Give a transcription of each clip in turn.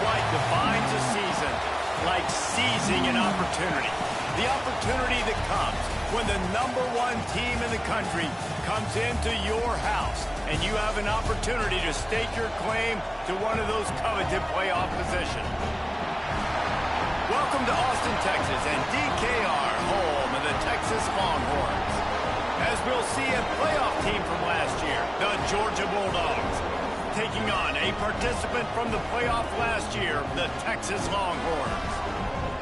flight defines a season like seizing an opportunity. The opportunity that comes when the #1 team in the country comes into your house and you have an opportunity to stake your claim to one of those coveted playoff positions. Welcome to Austin, Texas, and DKR, home of the Texas Longhorns. As we'll see a playoff team from last year, the Georgia Bulldogs, taking on a participant from the playoff last year, the Texas Longhorns.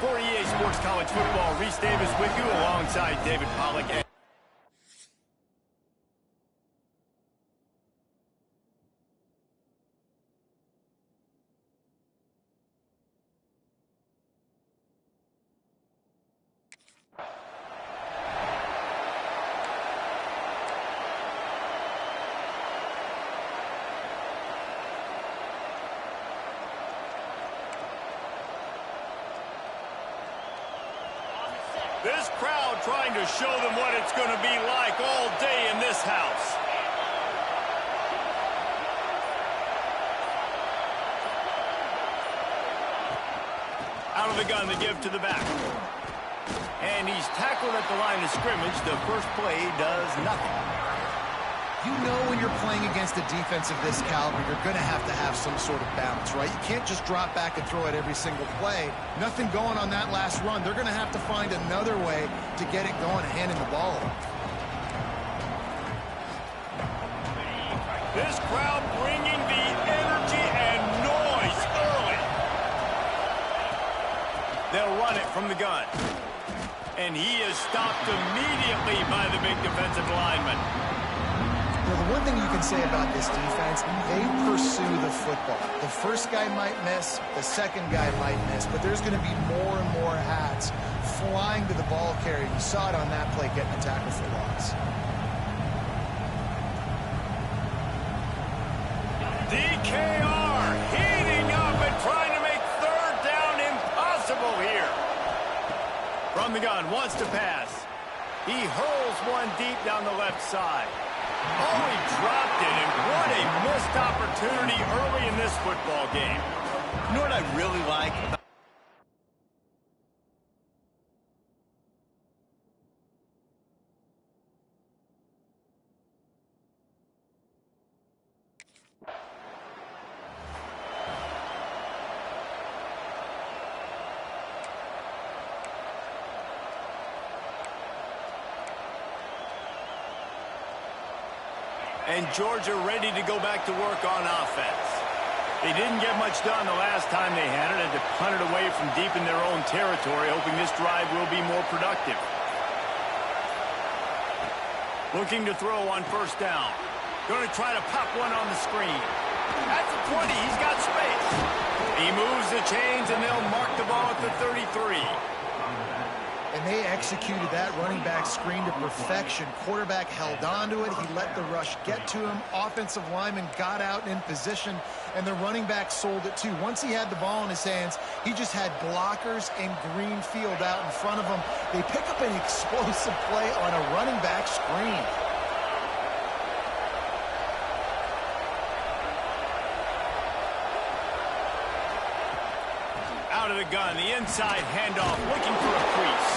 For EA Sports College Football, Reese Davis with you alongside David Pollack. This crowd trying to show them what it's going to be like all day in this house. Out of the gun, the give to the back. And he's tackled at the line of scrimmage. The first play does nothing. You know when you're playing against a defense of this caliber, you're going to have some sort of balance, right? You can't just drop back and throw it every single play. Nothing going on that last run. They're going to have to find another way to get it going, handing the ball off. This crowd bringing the energy and noise early. They'll run it from the gun. And he is stopped immediately by the big defensive lineman. The one thing you can say about this defense, they pursue the football. The first guy might miss, the second guy might miss, but there's going to be more and more hats flying to the ball carrier. You saw it on that play, getting a tackle for loss. DKR heating up and trying to make third down impossible here. From the gun, wants to pass. He hurls one deep down the left side. Oh, he dropped it, and what a missed opportunity early in this football game. You know what I really like? And Georgia ready to go back to work on offense. They didn't get much done the last time they had it, and to punt it away from deep in their own territory, hoping this drive will be more productive. Looking to throw on first down. Going to try to pop one on the screen. At the 20, he's got space. He moves the chains, and they'll mark the ball at the 33. And they executed that running back screen to perfection. Quarterback held on to it. He let the rush get to him. Offensive lineman got out in position, and the running back sold it too. Once he had the ball in his hands, he just had blockers and green field out in front of him. They pick up an explosive play on a running back screen. Out of the gun, the inside handoff, looking for a crease.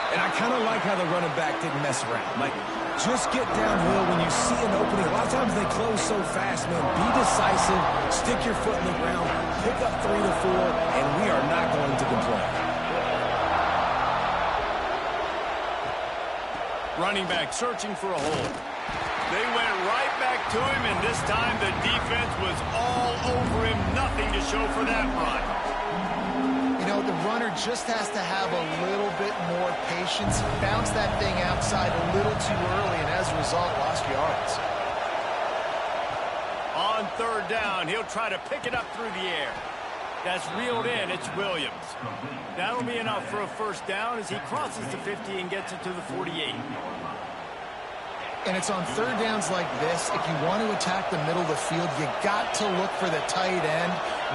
And I kind of like how the running back didn't mess around. Like, just get downhill when you see an opening. A lot of times they close so fast, man. Be decisive, stick your foot in the ground, pick up 3 to 4, and we are not going to complain. Running back searching for a hole. They went right back to him, and this time the defense was all over him. Nothing to show for that run. You know, the runner just has to have a little bit more patience. He bounced that thing outside a little too early, and as a result, lost yards. On third down, he'll try to pick it up through the air. That's reeled in. It's Williams. That'll be enough for a first down as he crosses the 50 and gets it to the 48. And it's on third downs like this, if you want to attack the middle of the field, you got to look for the tight end.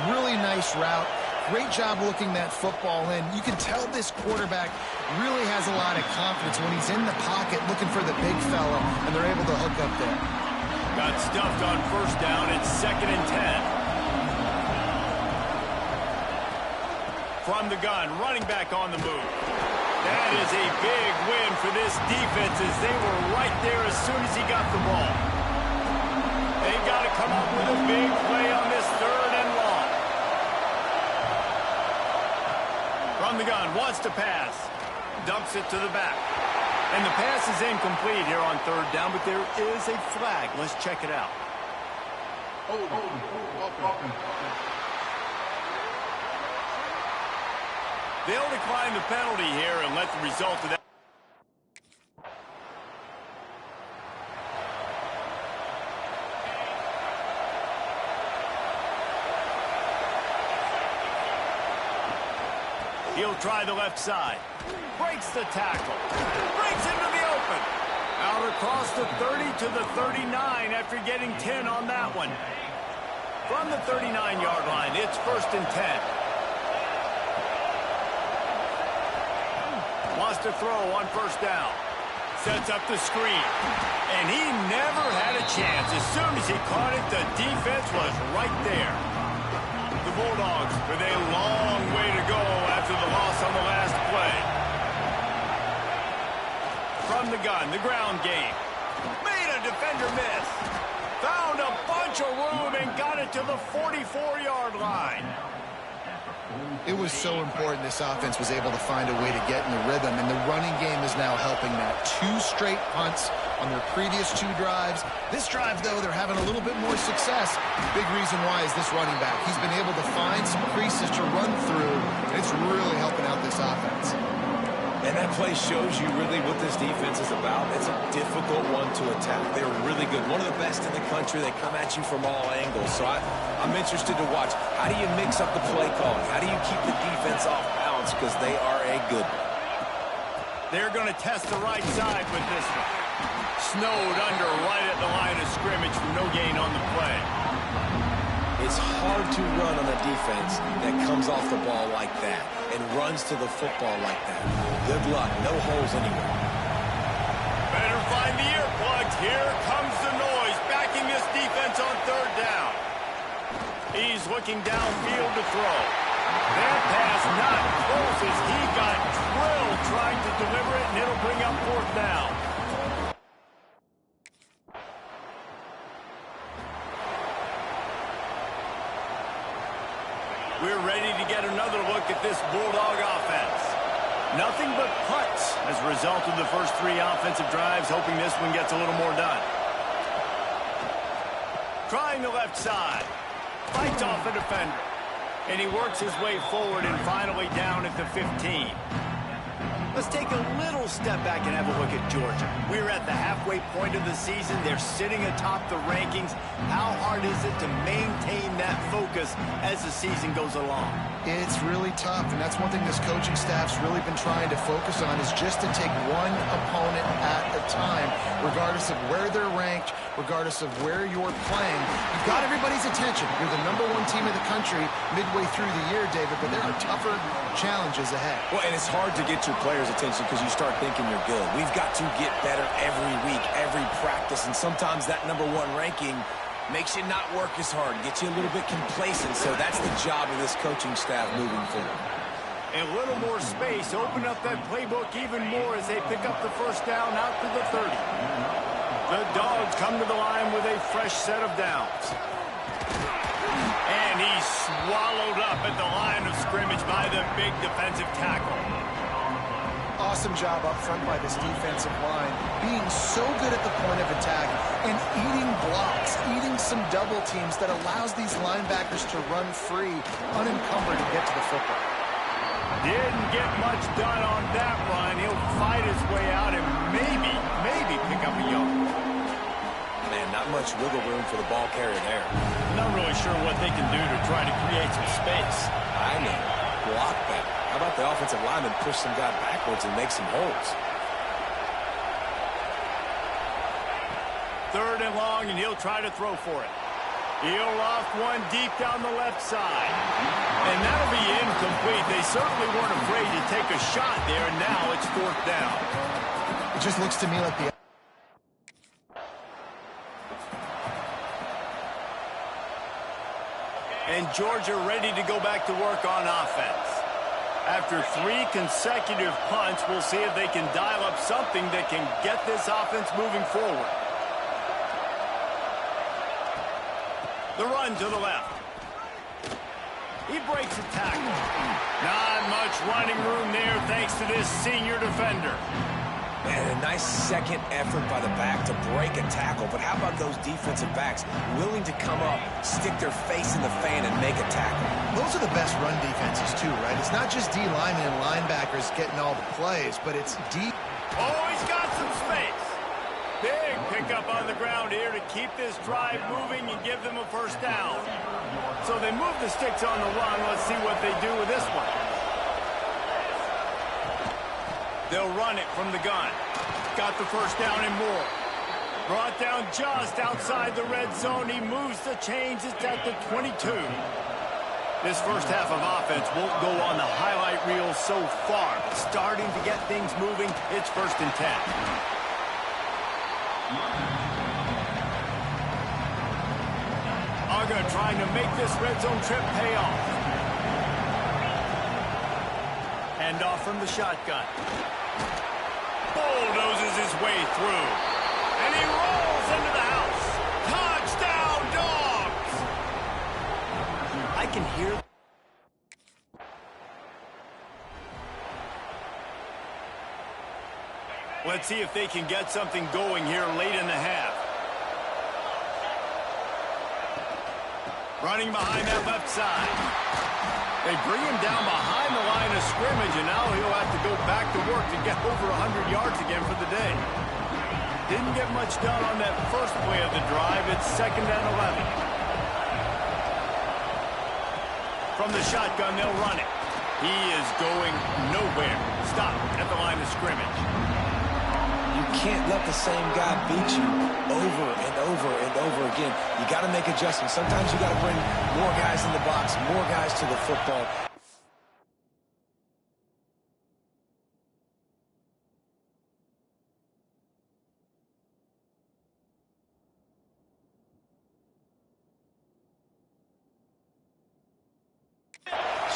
Really nice route. Great job looking that football in. You can tell this quarterback really has a lot of confidence when he's in the pocket looking for the big fella, and they're able to hook up there. Got stuffed on first down. It's 2nd and 10. From the gun, running back on the move. That is a big win for this defense as they were right there as soon as he got the ball. They've got to come up with a big play on this 3rd and long. From the gun, wants to pass. Dumps it to the back. And the pass is incomplete here on 3rd down, but there is a flag. Let's check it out. They'll decline the penalty here and let the result of that. He'll try the left side. Breaks the tackle. Breaks into the open. Out across the 30 to the 39 after getting 10 on that one. From the 39-yard line, it's 1st and 10. Wants to throw on 1st down. Sets up the screen. And he never had a chance. As soon as he caught it, the defense was right there. The Bulldogs with a long way to go after the loss on the last play. From the gun, the ground game. Made a defender miss. Found a bunch of room and got it to the 44-yard line. It was so important this offense was able to find a way to get in the rhythm, and the running game is now helping that. 2 straight punts on their previous 2 drives. This drive, though, they're having a little bit more success. Big reason why is this running back. He's been able to find some creases to run through, and it's really helping out this offense. And that play shows you really what this defense is about. It's a difficult one to attack. They're really good. One of the best in the country. They come at you from all angles. So I'm interested to watch. How do you mix up the play calling? How do you keep the defense off balance? Because they are a good one. They're going to test the right side with this one. Snowed under right at the line of scrimmage for no gain on the play. It's hard to run on a defense that comes off the ball like that and runs to the football like that. Good luck. No holes anywhere. Better find the earplugs. Here comes the noise, backing this defense on 3rd down. He's looking downfield to throw. That pass not close as he got drilled trying to deliver it, and it'll bring up 4th down. We're ready to get another look at this Bulldog offense. Nothing but punts as a result of the first 3 offensive drives, hoping this one gets a little more done. Trying the left side. Fights off a defender. And he works his way forward and finally down at the 15. Let's take a little step back and have a look at Georgia. We're at the halfway point of the season. They're sitting atop the rankings. How hard is it to maintain that focus as the season goes along? It's really tough, and that's one thing this coaching staff's really been trying to focus on is just to take one opponent at a time, regardless of where they're ranked, regardless of where you're playing. You've got everybody's attention. You're the #1 team in the country midway through the year, David, but there are tougher challenges ahead. Well, and it's hard to get your players' attention because you start thinking you're good. We've got to get better every week, every practice, and sometimes that #1 ranking makes you not work as hard, gets you a little bit complacent. So that's the job of this coaching staff moving forward. And a little more space, open up that playbook even more as they pick up the 1st down out to the 30. The Dogs come to the line with a fresh set of downs. And he's swallowed up at the line of scrimmage by the big defensive tackle. Awesome job up front by this defensive line, being so good at the point of attack and eating blocks, eating some double teams that allows these linebackers to run free, unencumbered, and get to the football. Didn't get much done on that run. He'll fight his way out and maybe pick up a yard. Man, not much wiggle room for the ball carrier there. Not really sure what they can do to try to create some space. I know. Block that. How about the offensive lineman push some guy backwards and make some holes? 3rd and long, and he'll try to throw for it. He'll loft one deep down the left side. And that'll be incomplete. They certainly weren't afraid to take a shot there, and now it's 4th down. It just looks to me like the... And Georgia ready to go back to work on offense. After 3 consecutive punts, we'll see if they can dial up something that can get this offense moving forward. The run to the left. He breaks a tackle. Not much running room there thanks to this senior defender. And a nice second effort by the back to break a tackle. But how about those defensive backs willing to come up, stick their face in the fan, and make a tackle? Those are the best run defenses, too, right? It's not just D linemen and linebackers getting all the plays, but it's D. Oh, he's got some space. Big pickup on the ground here to keep this drive moving and give them a first down. So they move the sticks on the run. Let's see what they do with this one. They'll run it from the gun. Got the first down and more. Brought down just outside the red zone. He moves the chains. It's at the 22. This first half of offense won't go on the highlight reel so far. Starting to get things moving. It's 1st and 10. Uga trying to make this red zone trip pay off. Hand off from the shotgun. Bulldozes his way through. And he rolls into the house. Touchdown, Dogs! I can hear... Let's see if they can get something going here late in the half. Running behind that left side. They bring him down behind the line of scrimmage, and now he'll have to go back to work to get over 100 yards again for the day. Didn't get much done on that first play of the drive. It's 2nd and 11. From the shotgun, they'll run it. He is going nowhere. Stop at the line of scrimmage. You can't let the same guy beat you over and over and over again. You got to make adjustments. Sometimes you got to bring more guys in the box, more guys to the football.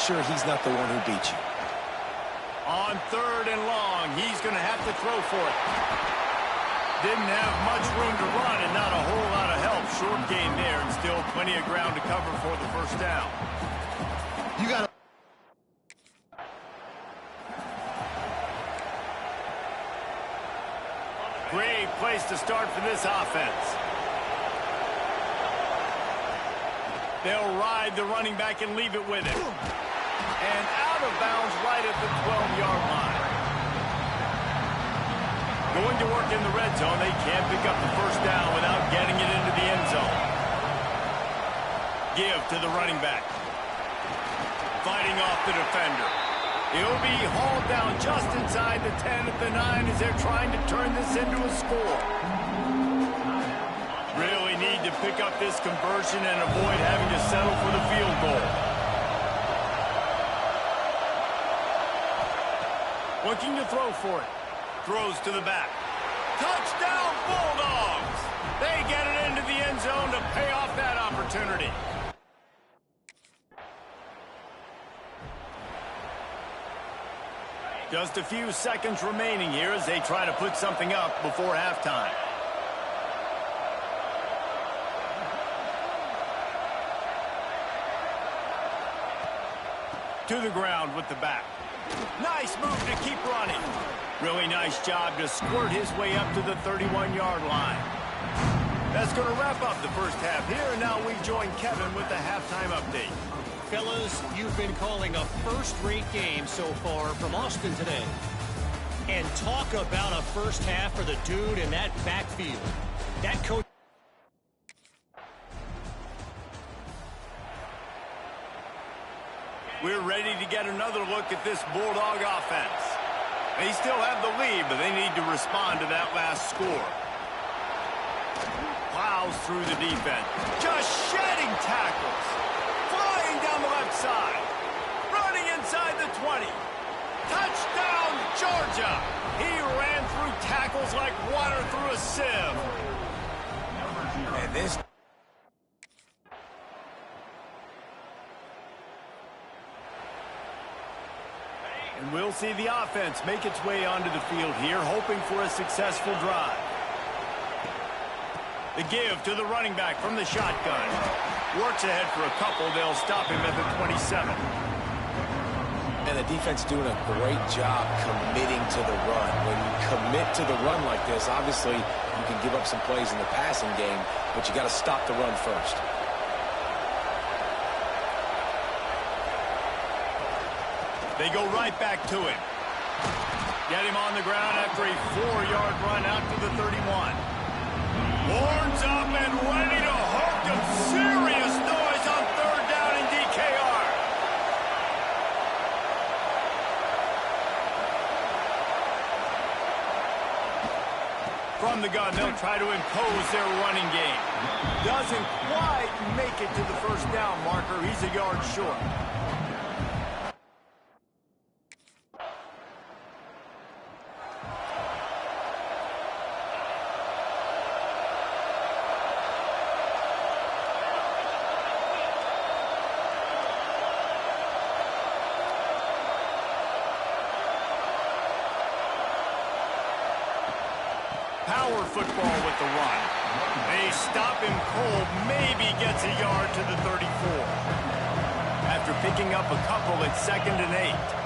Sure, he's not the one who beat you. On 3rd and long, he's going to have to throw for it. Didn't have much room to run and not a whole lot of help. Short gain there and still plenty of ground to cover for the first down. You got to... Great place to start for this offense. They'll ride the running back and leave it with him. And out of bounds right at the 12-yard line. Going to work in the red zone. They can't pick up the first down without getting it into the end zone. Give to the running back. Fighting off the defender. He'll be hauled down just inside the 10 at the 9 as they're trying to turn this into a score. Really need to pick up this conversion and avoid having to settle for the field goal. Looking to throw for it. Throws to the back. Touchdown, Bulldogs! They get it into the end zone to pay off that opportunity. Just a few seconds remaining here as they try to put something up before halftime. To the ground with the back. Nice move to keep running. Really nice job to squirt his way up to the 31-yard line. That's going to wrap up the first half here, and now we join Kevin with the halftime update. Fellas, you've been calling a first-rate game so far from Austin today. And talk about a first half for the dude in that backfield. That coach... We're ready to get another look at this Bulldog offense. They still have the lead, but they need to respond to that last score. Plows through the defense. Just shedding tackles. Flying down the left side. Running inside the 20. Touchdown, Georgia. He ran through tackles like water through a sieve. And this... And we'll see the offense make its way onto the field here, hoping for a successful drive. The give to the running back from the shotgun. Works ahead for a couple. They'll stop him at the 27. And the defense doing a great job committing to the run. When you commit to the run like this, obviously you can give up some plays in the passing game, but you got to stop the run first. They go right back to him. Get him on the ground after a 4-yard run out to the 31. Horns up and ready to hook him. Serious noise on third down in DKR. From the gun, they'll try to impose their running game. Doesn't quite make it to the first down marker. He's a yard short. Power football with the run. They stop him cold, maybe gets a yard to the 34. After picking up a couple, it's 2nd and 8.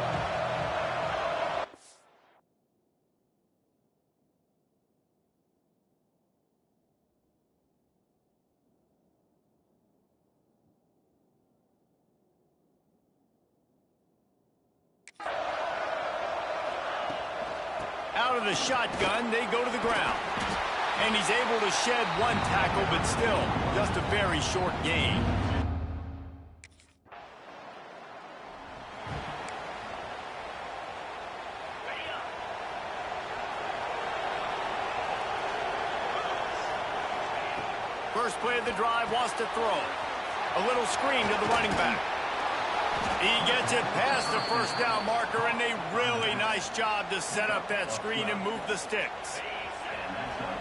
Out of the shotgun, they go to the ground. And he's able to shed one tackle, but still, just a very short gain. First play of the drive, wants to throw. A little screen to the running back. He gets it past the first down marker, and a really nice job to set up that screen and move the sticks.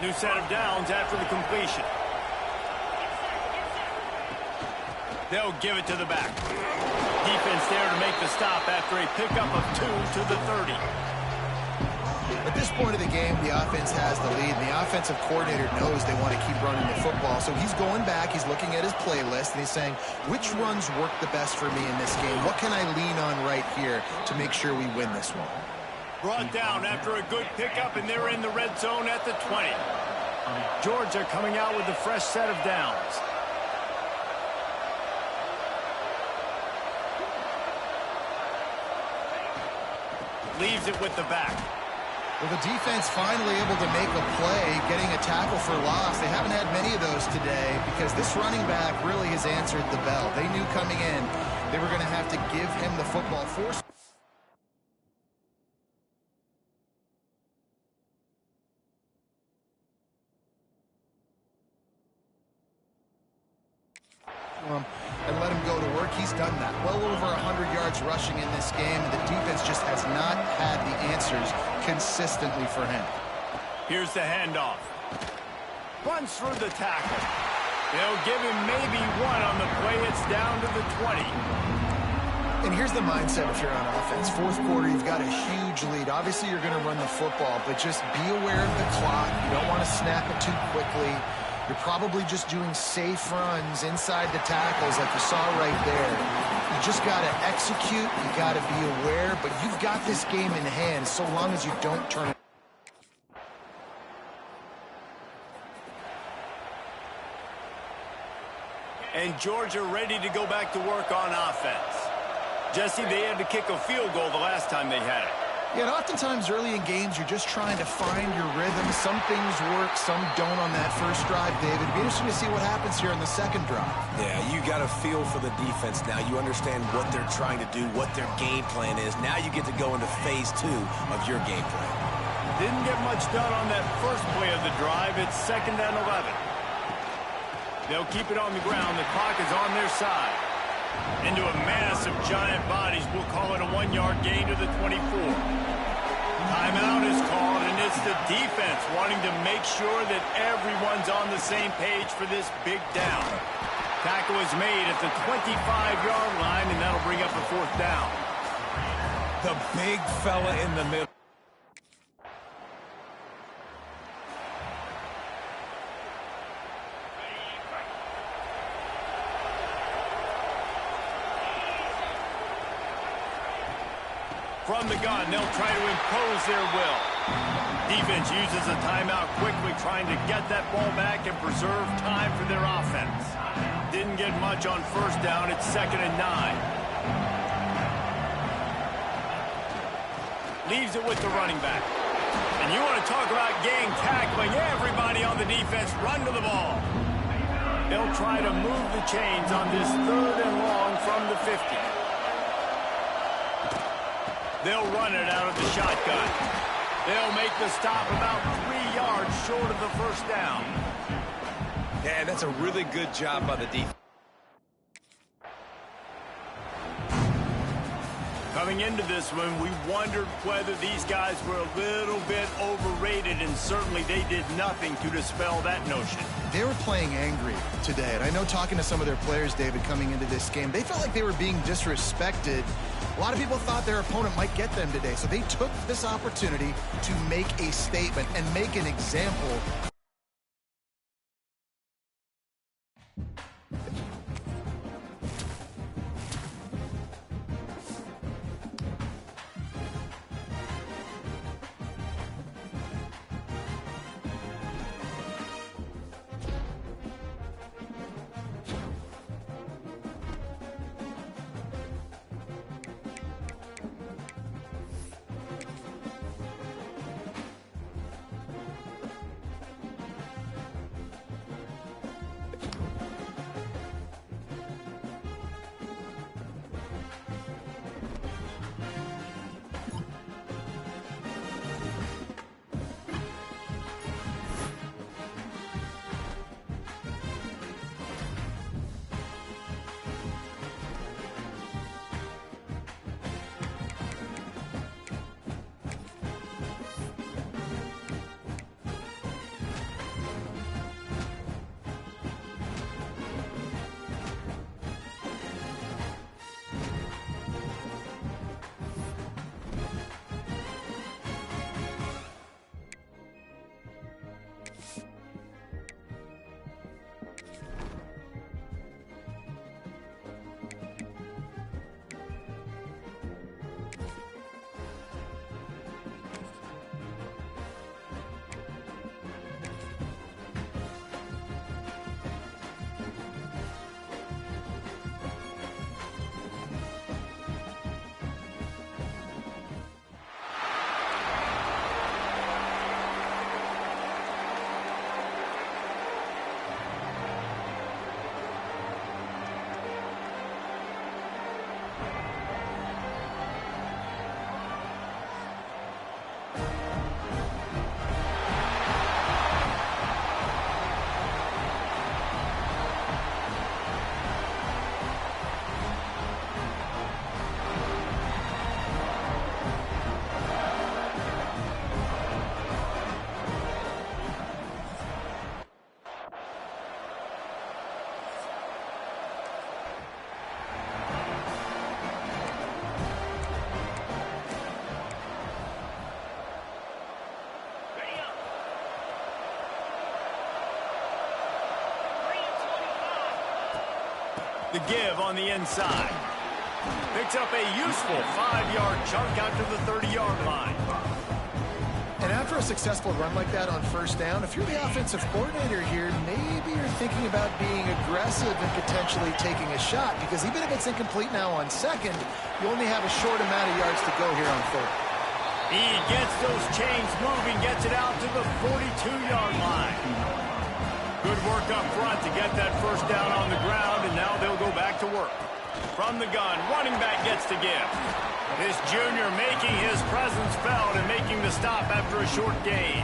New set of downs after the completion. They'll give it to the back. Defense there to make the stop after a pickup of 2 to the 30. At this point of the game, the offense has the lead, and the offensive coordinator knows they want to keep running the football. So he's going back, he's looking at his playlist, and he's saying, which runs work the best for me in this game? What can I lean on right here to make sure we win this one? Brought down after a good pickup, and they're in the red zone at the 20. Georgia coming out with a fresh set of downs. Leaves it with the back. Well, the defense finally able to make a play, getting a tackle for loss. They haven't had many of those today because this running back really has answered the bell. They knew coming in they were going to have to give him the football force. And let him go to work. He's done that. Well over 100 yards rushing in this game, and the defense just has not had the answers consistently for him. Here's the handoff. Runs through the tackle. They'll give him maybe one on the play. It's down to the 20. And here's the mindset if you're on offense. Fourth quarter, you've got a huge lead. Obviously, you're going to run the football, but just be aware of the clock. You don't want to snap it too quickly. You're probably just doing safe runs inside the tackles like you saw right there. You just got to execute. You got to be aware, but you've got this game in hand so long as you don't turn it. And Georgia ready to go back to work on offense. Jesse, they had to kick a field goal the last time they had it. Yeah, and oftentimes early in games, you're just trying to find your rhythm. Some things work, some don't on that first drive, David. It'd be interesting to see what happens here in the second drive. Yeah, you got a feel for the defense now. You understand what they're trying to do, what their game plan is. Now you get to go into phase 2 of your game plan. Didn't get much done on that first play of the drive. It's 2nd and 11. They'll keep it on the ground. The clock is on their side. Into a mass of giant bodies. We'll call it a 1-yard gain to the 24. Timeout is called, and it's the defense wanting to make sure that everyone's on the same page for this big down. Tackle is made at the 25-yard line, and that'll bring up a 4th down. The big fella in the middle. From the gun, they'll try to impose their will. Defense uses a timeout quickly, trying to get that ball back and preserve time for their offense. Didn't get much on first down. It's 2nd and 9. Leaves it with the running back. And you want to talk about gang tackling. Everybody on the defense run to the ball. They'll try to move the chains on this 3rd and long from the 50. They'll run it out of the shotgun. They'll make the stop about 3 yards short of the first down. Yeah, that's a really good job by the defense. Coming into this one, we wondered whether these guys were a little bit overrated, and certainly they did nothing to dispel that notion. They were playing angry today, and I know talking to some of their players, David, coming into this game, they felt like they were being disrespected. A lot of people thought their opponent might get them today, so they took this opportunity to make a statement and make an example. The give on the inside. Picks up a useful 5-yard chunk out to the 30-yard line. And after a successful run like that on first down, if you're the offensive coordinator here, maybe you're thinking about being aggressive and potentially taking a shot, because even if it's incomplete now on second, you only have a short amount of yards to go here on third. He gets those chains moving, gets it out to the 42-yard line. Good work up front to get that first down on the ground, and now they'll go back to work. From the gun, running back gets to give. This junior making his presence felt and making the stop after a short gain.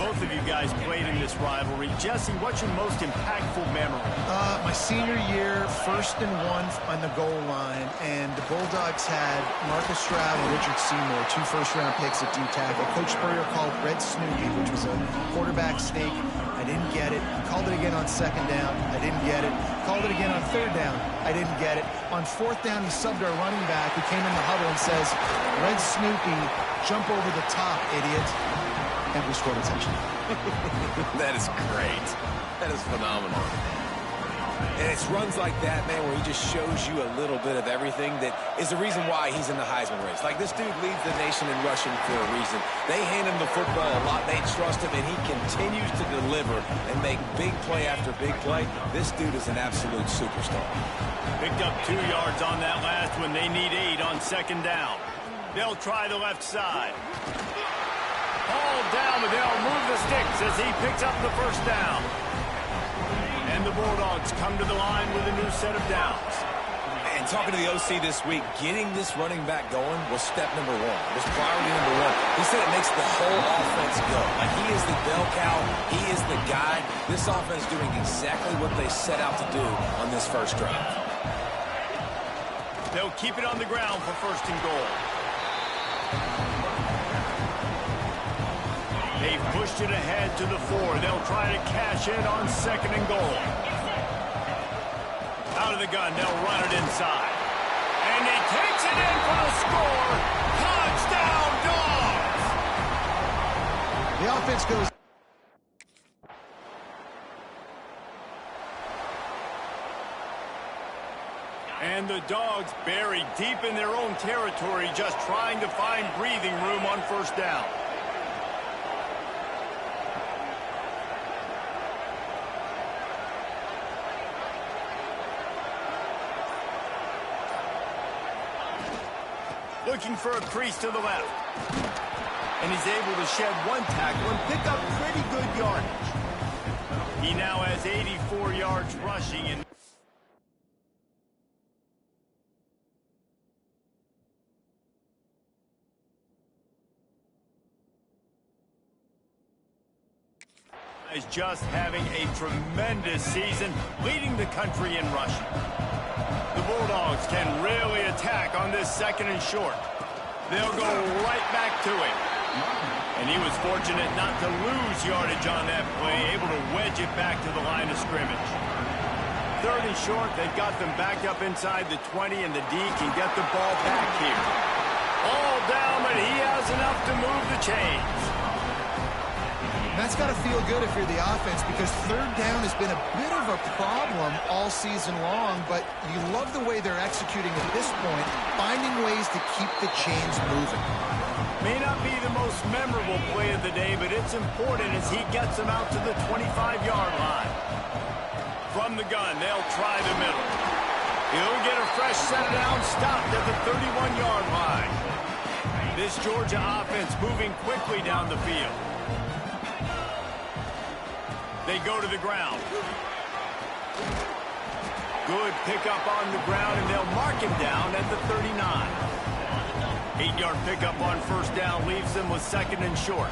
both of you guys played in this rivalry. Jesse, what's your most impactful memory? My senior year, 1st and 1 on the goal line, and the Bulldogs had Marcus Stroud and Richard Seymour, 2 first-round picks at D-tackle. Coach Spurrier called Red Snoopy, which was a quarterback sneak. I didn't get it. He called it again on 2nd down. I didn't get it. Called it again on 3rd down. I didn't get it. On 4th down, he subbed our running back, who came in the huddle and says, Red Snoopy, jump over the top, idiot. And we scored a touchdown. That is great. That is phenomenal. And it's runs like that, man, where he just shows you a little bit of everything that is the reason why he's in the Heisman race. Like, this dude leads the nation in rushing for a reason. They hand him the football a lot. They trust him, and he continues to deliver and make big play after big play. This dude is an absolute superstar. Picked up 2 yards on that last one. They need 8 on 2nd down. They'll try the left side. Ball down, but they'll move the sticks as he picks up the 1st down. And the Bulldogs come to the line with a new set of downs. And talking to the OC this week, getting this running back going was step number 1. It was priority number 1. He said it makes the whole offense go. Like, he is the bell cow. He is the guy. This offense doing exactly what they set out to do on this first drive. They'll keep it on the ground for 1st and goal. They've pushed it ahead to the 4. They'll try to cash in on 2nd and goal. Out of the gun, they'll run it inside. And he takes it in for the score. Touchdown, Dogs! The offense goes. And the Dogs buried deep in their own territory, just trying to find breathing room on 1st down. Looking for a crease to the left. And he's able to shed 1 tackle and pick up pretty good yardage. He now has 84 yards rushing and is just having a tremendous season, leading the country in rushing. The Bulldogs can really attack on this 2nd and short. They'll go right back to him. And he was fortunate not to lose yardage on that play, able to wedge it back to the line of scrimmage. 3rd and short, they've got them backed up inside the 20, and the D can get the ball back here. All down, but he has enough to move the chains. That's got to feel good if you're the offense, because 3rd down has been a bit of a problem all season long, but you love the way they're executing at this point, finding ways to keep the chains moving. May not be the most memorable play of the day, but it's important as he gets them out to the 25-yard line. From the gun, they'll try the middle. He'll get a fresh set down, stopped at the 31-yard line. This Georgia offense moving quickly down the field. They go to the ground. Good pickup on the ground, and they'll mark him down at the 39. 8-yard pickup on 1st down leaves them with 2nd and short.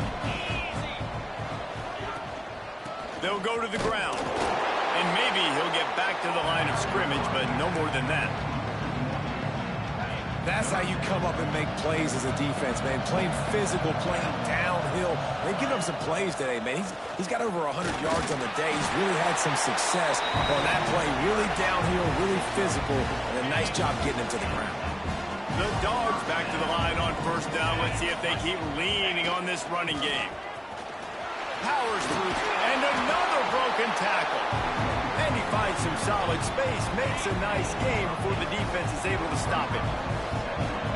They'll go to the ground. And maybe he'll get back to the line of scrimmage, but no more than that. That's how you come up and make plays as a defense, man. Playing physical, playing downhill. They've given him some plays today, man. He's got over 100 yards on the day. He's really had some success on that play. Really downhill, really physical, and a nice job getting him to the ground. The Dogs back to the line on 1st down. Let's see if they keep leaning on this running game. Powers through, and another broken tackle. And he finds some solid space, makes a nice game before the defense is able to stop it.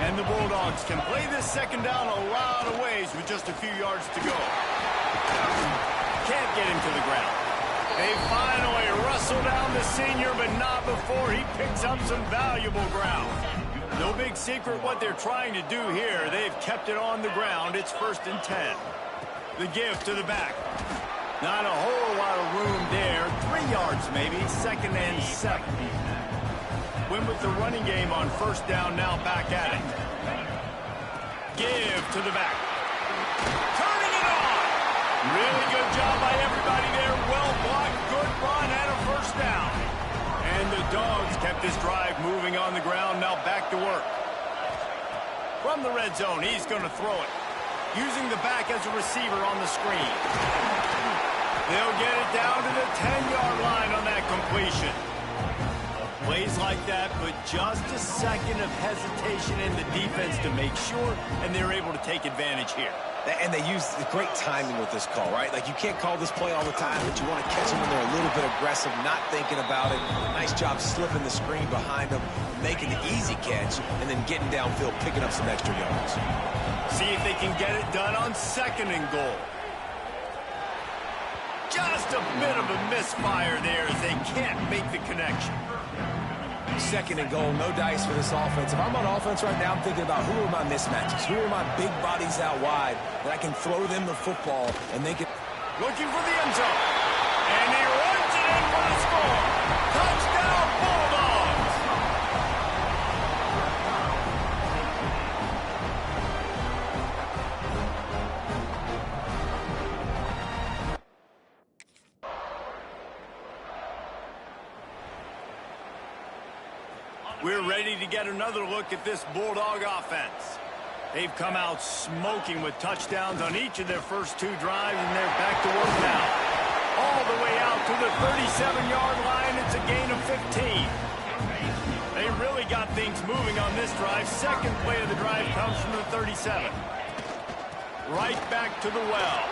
And the Bulldogs can play this 2nd down a lot of ways with just a few yards to go. Can't get him to the ground. They finally wrestle down the senior, but not before he picks up some valuable ground. No big secret what they're trying to do here. They've kept it on the ground. It's 1st and 10. The give to the back. Not a whole lot of room there. 3 yards maybe. 2nd and 7. Win with the running game on 1st down, now back at it. Give to the back. Turning it on. Really by everybody there. Well blocked, good run, and a first down. And the Dogs kept this drive moving on the ground. Now back to work. From the red zone, he's going to throw it. Using the back as a receiver on the screen. They'll get it down to the 10-yard line on that completion. Plays like that, but just a second of hesitation in the defense to make sure, and they're able to take advantage here. And they use the great timing with this call, right? Like, you can't call this play all the time, but you want to catch them when they're a little bit aggressive, not thinking about it. Nice job slipping the screen behind them, making the easy catch, and then getting downfield, picking up some extra yards. See if they can get it done on 2nd and goal. Just a bit of a misfire there as they can't make the connection. 2nd and goal, no dice for this offense. If I'm on offense right now, I'm thinking about who are my mismatches, who are my big bodies out wide that I can throw them the football and they can... Looking for the end zone. And he runs it in for the score. Touchdown, Bulldogs! We're ready to get another look at this Bulldog offense. They've come out smoking with touchdowns on each of their first 2 drives, and they're back to work now. All the way out to the 37-yard line. It's a gain of 15. They really got things moving on this drive. Second play of the drive comes from the 37. Right back to the well.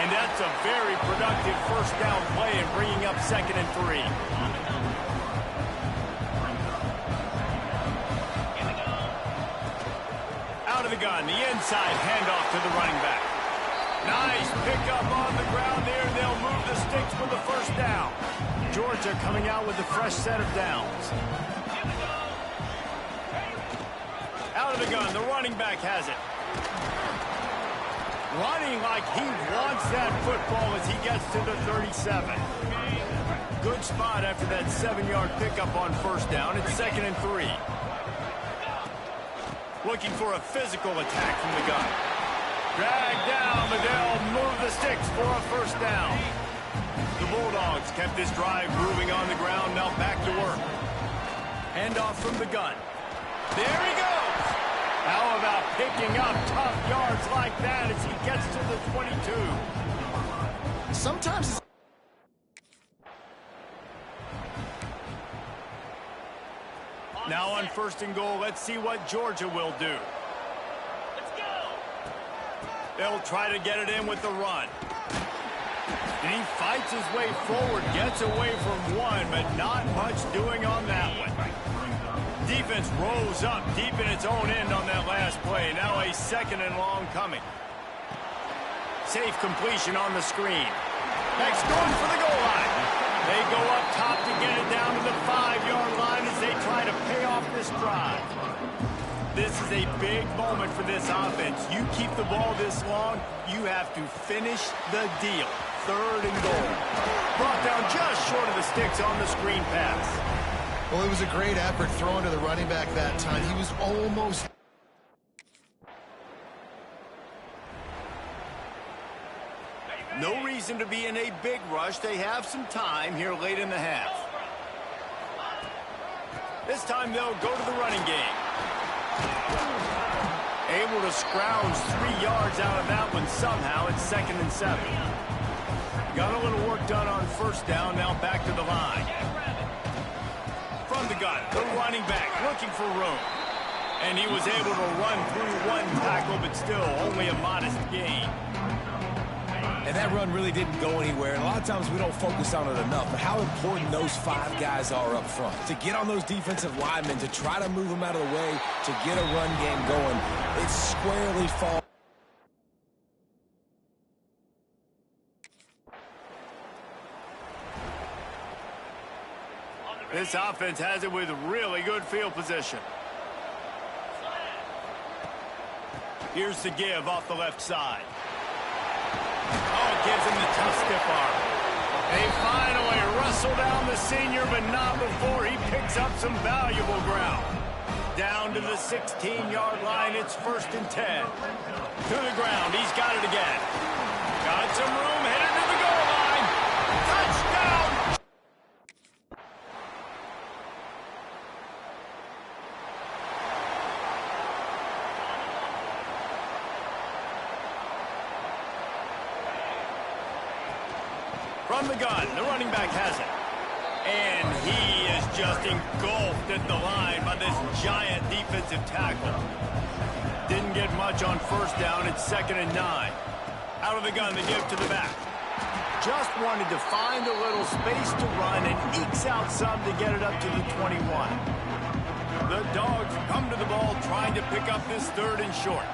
And that's a very productive first down play and bringing up 2nd and 3. Out of the gun, the inside handoff to the running back. Nice pickup on the ground there. They'll move the sticks for the first down. Georgia coming out with a fresh set of downs. Out of the gun, the running back has it. Running like he wants that football as he gets to the 37. Good spot after that 7-yard pickup on first down. It's 2nd and 3. Looking for a physical attack from the gun. Drag down, Liddell, move the sticks for a first down. The Bulldogs kept this drive moving on the ground, now back to work. Handoff from the gun. There he goes! How about picking up tough yards like that as he gets to the 22? Sometimes... Now on 1st and goal, let's see what Georgia will do. Let's go! They'll try to get it in with the run. And he fights his way forward, gets away from one, but not much doing on that one. Defense rose up deep in its own end on that last play. Now a 2nd and long coming. Safe completion on the screen. Next going for the goal line. They go up top to get it down to the 5-yard line as they try to pay off this drive. This is a big moment for this offense. You keep the ball this long, you have to finish the deal. 3rd and goal. Brought down just short of the sticks on the screen pass. Well, it was a great effort throwing to the running back that time. He was almost... No reason to be in a big rush. They have some time here late in the half. This time they'll go to the running game. Able to scrounge 3 yards out of that one somehow. It's 2nd and 7. Got a little work done on first down. Now back to the line. From the gun, the running back looking for room. And he was able to run through 1 tackle, but still only a modest gain. And that run really didn't go anywhere. And a lot of times we don't focus on it enough, but how important those 5 guys are up front. To get on those defensive linemen, to try to move them out of the way, to get a run game going, it squarely falls. This offense has it with really good field position. Here's the give off the left side. Oh, it gives him the tough stiff arm. They finally wrestle down the senior, but not before he picks up some valuable ground. Down to the 16-yard line, it's 1st and 10. To the ground, he's got it again. Got some room, headed to the goal line. Touchdown! From the gun, the running back has it. And he is just engulfed at the line by this giant defensive tackle. Didn't get much on first down. It's 2nd and 9. Out of the gun, the give to the back. Just wanted to find a little space to run and ekes out some to get it up to the 21. The Dogs come to the ball trying to pick up this 3rd and short.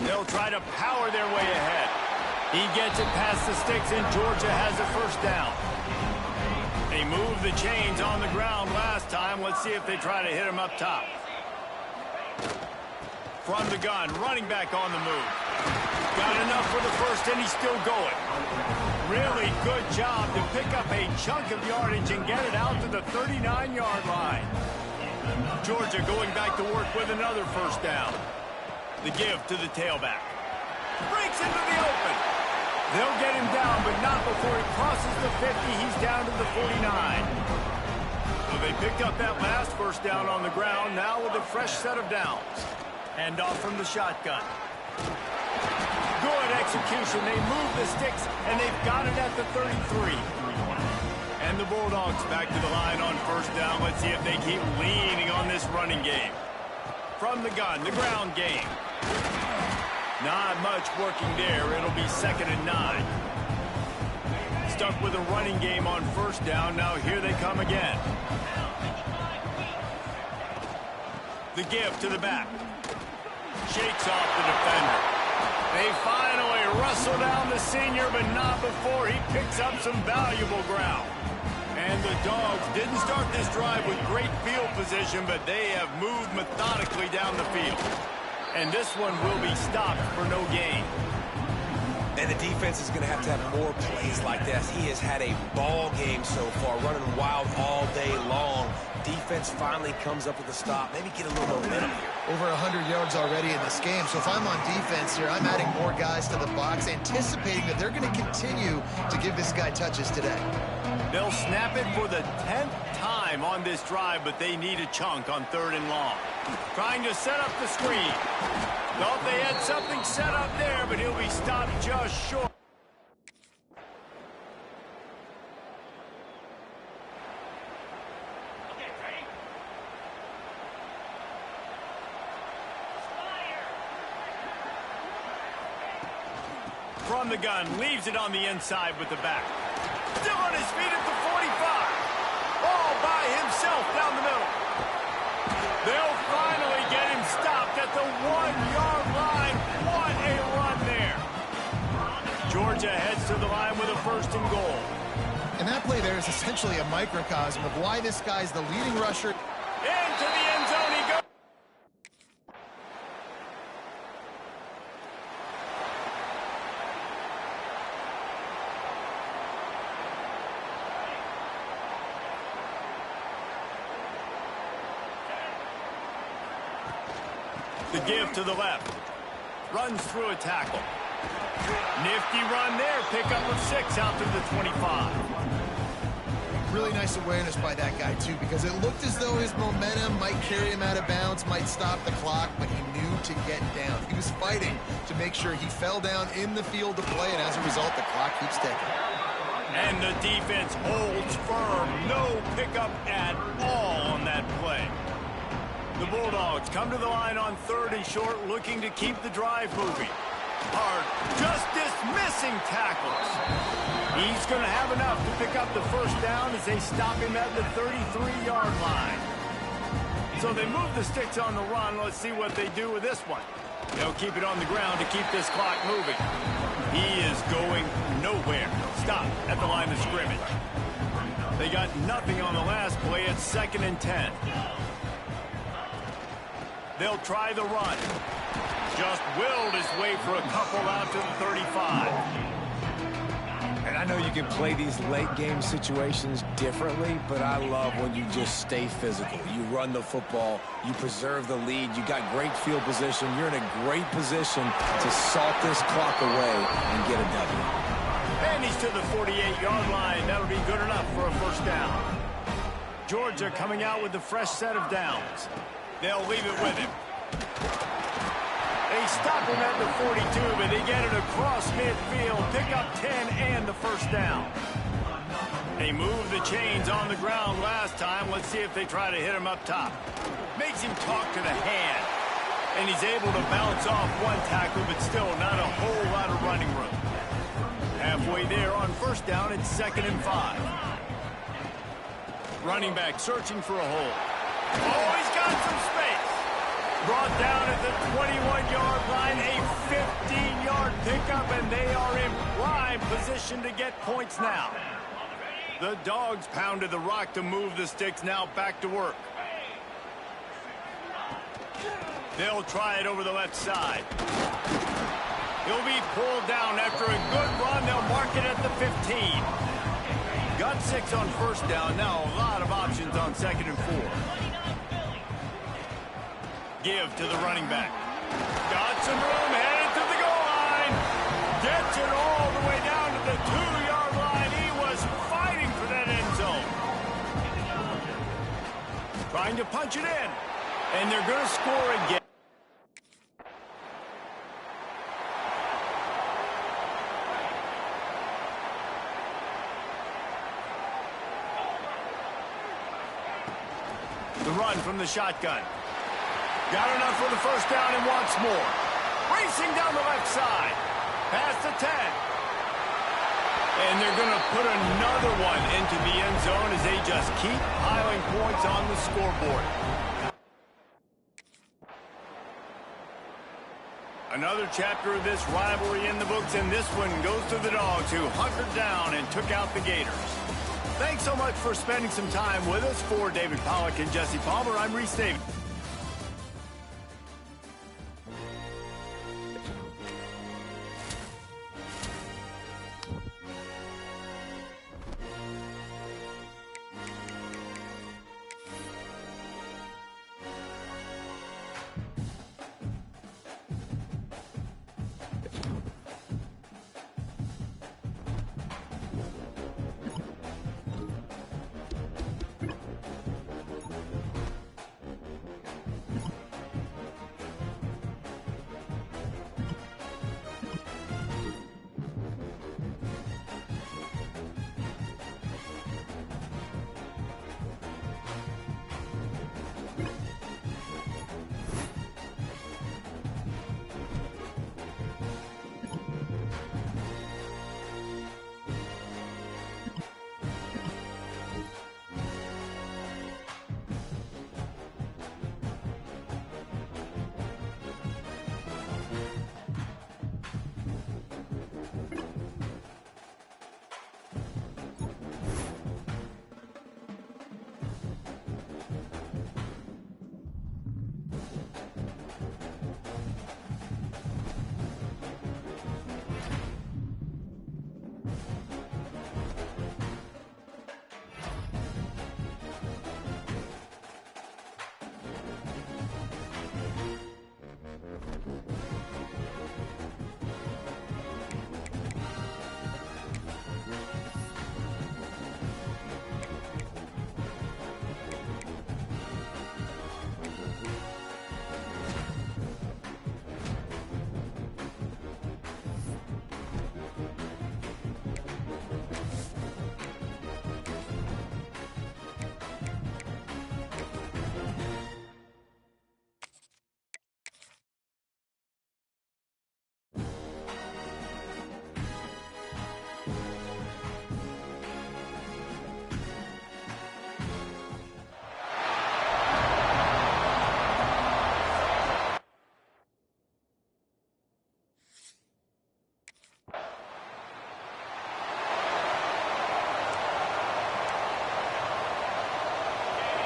They'll try to power their way ahead. He gets it past the sticks, and Georgia has a 1st down. They moved the chains on the ground last time. Let's see if they try to hit him up top. From the gun, running back on the move. Got enough for the 1st, and he's still going. Really good job to pick up a chunk of yardage and get it out to the 39-yard line. Georgia going back to work with another 1st down. The give to the tailback. Breaks into the open. They'll get him down, but not before he crosses the 50. He's down to the 49. So they picked up that last 1st down on the ground, now with a fresh set of downs. Hand off from the shotgun. Good execution. They move the sticks, and they've got it at the 33. And the Bulldogs back to the line on 1st down. Let's see if they keep leaning on this running game. From the gun, the ground game. Not much working there. It'll be 2nd and 9. Stuck with a running game on 1st down. Now here they come again. The give to the back. Shakes off the defender. They finally wrestle down the senior, but not before he picks up some valuable ground. And the Dogs didn't start this drive with great field position, but they have moved methodically down the field. And this one will be stopped for no gain. And the defense is going to have more plays like this. He has had a ball game so far, running wild all day long. Defense finally comes up with a stop. Maybe get a little momentum here. Over 100 yards already in this game. So if I'm on defense here, I'm adding more guys to the box, anticipating that they're going to continue to give this guy touches today. They'll snap it for the 10th time on this drive, but they need a chunk on 3rd and long. Trying to set up the screen. Thought they had something set up there, but he'll be stopped just short. From the gun, leaves it on the inside with the back. Still on his feet at the 45. All by himself down the middle. They'll finally get him stopped at the 1-yard line. What a run there. Georgia heads to the line with a 1st and goal. And that play there is essentially a microcosm of why this guy's the leading rusher. Into the end zone he goes. The give to the left. Runs through a tackle. Nifty run there. Pickup of 6 out to the 25. Really nice awareness by that guy, too, because it looked as though his momentum might carry him out of bounds, might stop the clock, but he knew to get down. He was fighting to make sure he fell down in the field to play, and as a result, the clock keeps ticking. And the defense holds firm. No pickup at all on that play. The Bulldogs come to the line on 3rd and short, looking to keep the drive moving. Hard, just dismissing tackles. He's going to have enough to pick up the first down as they stop him at the 33-yard line. So they move the sticks on the run. Let's see what they do with this one. They'll keep it on the ground to keep this clock moving. He is going nowhere. Stop at the line of scrimmage. They got nothing on the last play. It's 2nd and 10. They'll try the run. Just willed his way for a couple out to the 35. And I know you can play these late-game situations differently, but I love when you just stay physical. You run the football, you preserve the lead, you got great field position, you're in a great position to salt this clock away and get a W. And he's to the 48-yard line. That'll be good enough for a first down. Georgia coming out with a fresh set of downs. They'll leave it with him. They stop him at the 42, but they get it across midfield, pick up 10 and the first down. They moved the chains on the ground last time. Let's see if they try to hit him up top. Makes him talk to the hand. And he's able to bounce off one tackle, but still not a whole lot of running room. Halfway there on first down, it's 2nd and 5. Running back searching for a hole. Oh, he's got some space. Brought down at the 21-yard line, a 15-yard pickup, and they are in prime position to get points now. The Dogs pounded the rock to move the sticks, now back to work. They'll try it over the left side. He'll be pulled down after a good run. They'll mark it at the 15. Got 6 on first down. Now a lot of options on 2nd and 4. Give to the running back. Got some room, headed to the goal line. Gets it all the way down to the 2-yard line. He was fighting for that end zone. Trying to punch it in. And they're going to score again. The run from the shotgun. Got enough for the first down and wants more. Racing down the left side. Past the 10. And they're going to put another one into the end zone as they just keep piling points on the scoreboard. Another chapter of this rivalry in the books, and this one goes to the Dogs, who hunkered down and took out the Gators. Thanks so much for spending some time with us. For David Pollack and Jesse Palmer, I'm Reese Davis.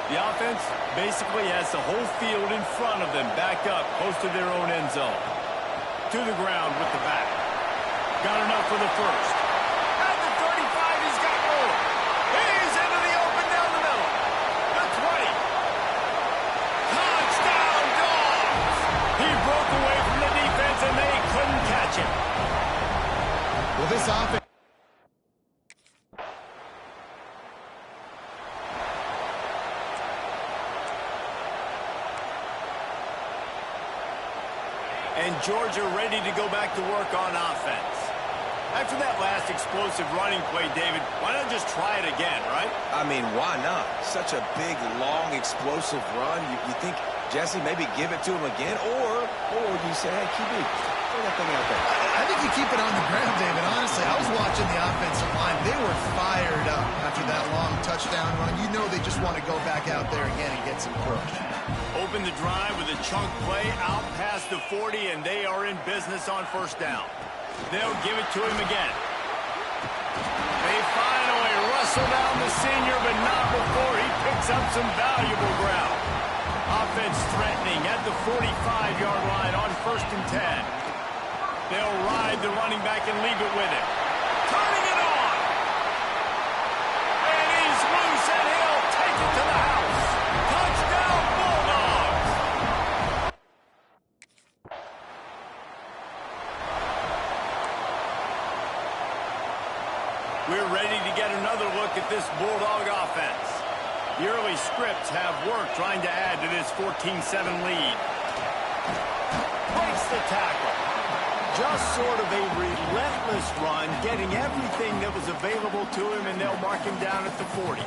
The offense basically has the whole field in front of them, backed up, close to their own end zone. To the ground with the back. Got enough for the first. At the 35, he's got more. He's into the open down the middle. The 20. Touchdown, Dogs! He broke away from the defense, and they couldn't catch him. Well, this offense... And Georgia ready to go back to work on offense. After that last explosive running play, David, why not just try it again, right? I mean, why not? Such a big, long, explosive run. You think, Jesse, maybe give it to him again? Or you say, hey, QB, throw that thing out there. I think you keep it on the ground, David. Honestly, I was watching the offensive line. They were fired up after that long touchdown run. You know they just want to go back out there again and get some push. Open the drive with a chunk play out past the 40, and they are in business on first down. They'll give it to him again. They finally wrestle down the senior, but not before he picks up some valuable ground. Offense threatening at the 45-yard line on 1st and 10. They'll ride the running back and leave it with him. Turning it on. And he's loose, and he'll take it to the house. Touchdown, Bulldogs! We're ready to get another look at this Bulldog offense. The early scripts have worked trying to add to this 14-7 lead. Breaks the tackle. Just sort of a relentless run, getting everything that was available to him, and they'll mark him down at the 40.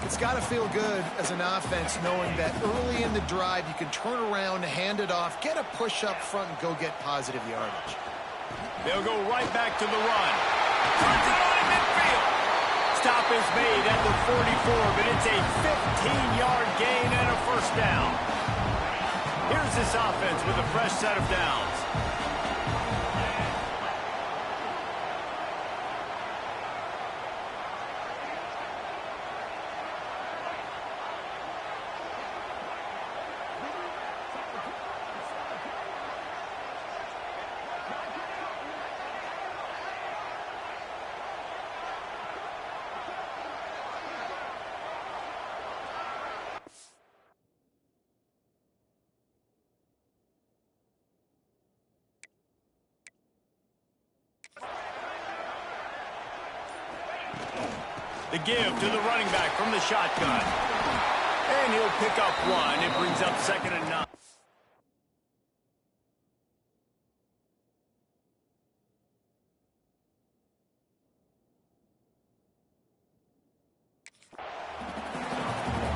It's got to feel good as an offense knowing that early in the drive you can turn around, hand it off, get a push up front, and go get positive yardage. They'll go right back to the run. Turns it on in midfield. Stop is made at the 44, but it's a 15-yard gain and a first down. Here's this offense with a fresh set of downs. The give to the running back from the shotgun. And he'll pick up one. It brings up 2nd and 9.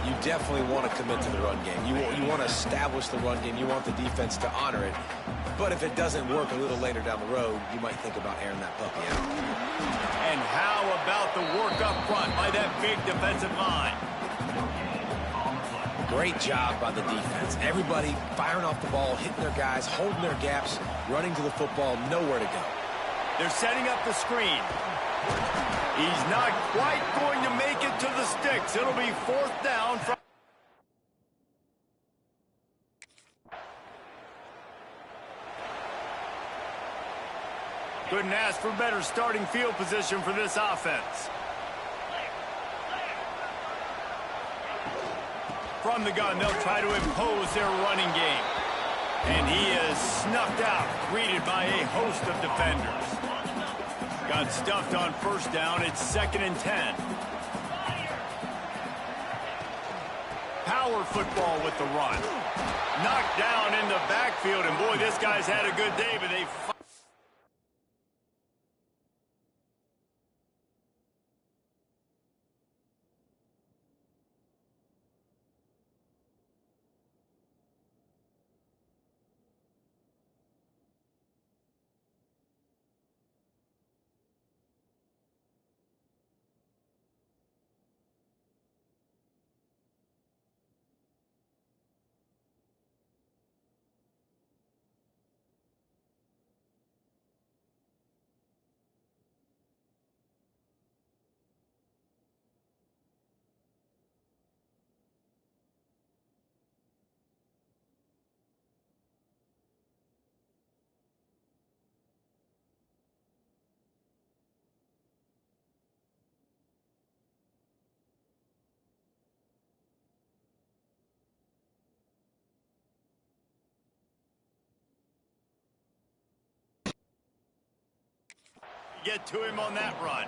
You definitely want to commit to the run game. You want to establish the run game. You want the defense to honor it. But if it doesn't work a little later down the road, you might think about airing that puppy out. And how about the work up front by that big defensive line? Great job by the defense. Everybody firing off the ball, hitting their guys, holding their gaps, running to the football, nowhere to go. They're setting up the screen. He's not quite going to make it to the sticks. It'll be 4th down from... Couldn't ask for better starting field position for this offense. From the gun, they'll try to impose their running game. And he is snuffed out, greeted by a host of defenders. Got stuffed on first down. It's 2nd and 10. Power football with the run. Knocked down in the backfield, and boy, this guy's had a good day, but they... get to him on that run.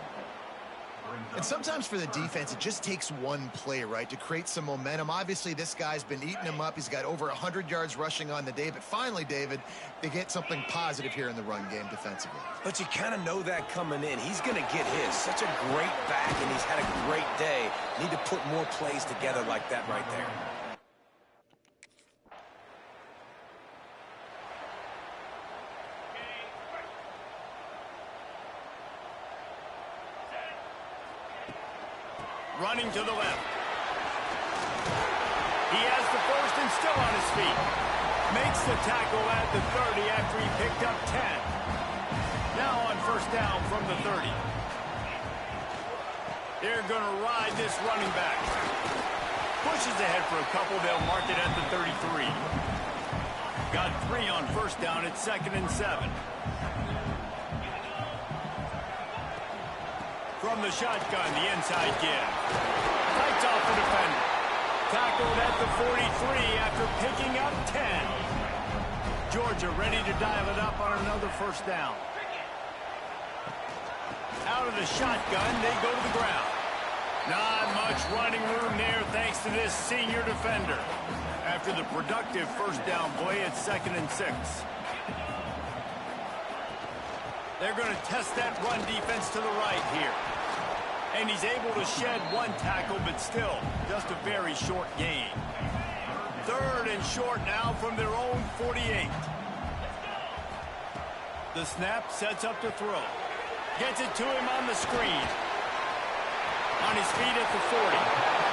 And sometimes for the defense, it just takes one play, right, to create some momentum. Obviously, this guy's been eating him up. He's got over 100 yards rushing on the day. But finally, David, they get something positive here in the run game defensively. But you kind of know that coming in. He's going to get his. Such a great back, and he's had a great day. Need to put more plays together like that right there. Running to the left. He has the first and still on his feet. Makes the tackle at the 30 after he picked up 10. Now on first down from the 30. They're going to ride this running back. Pushes ahead for a couple. They'll mark it at the 33. Got 3 on first down. It's 2nd and 7. From the shotgun, the inside give. Fights off the defender. Tackled at the 43 after picking up 10. Georgia ready to dial it up on another first down. Out of the shotgun, they go to the ground. Not much running room there thanks to this senior defender. After the productive first down play, it's 2nd and 6. They're going to test that run defense to the right here. And he's able to shed one tackle, but still, just a very short gain. 3rd and short now from their own 48. The snap sets up to throw. Gets it to him on the screen. On his feet at the 40.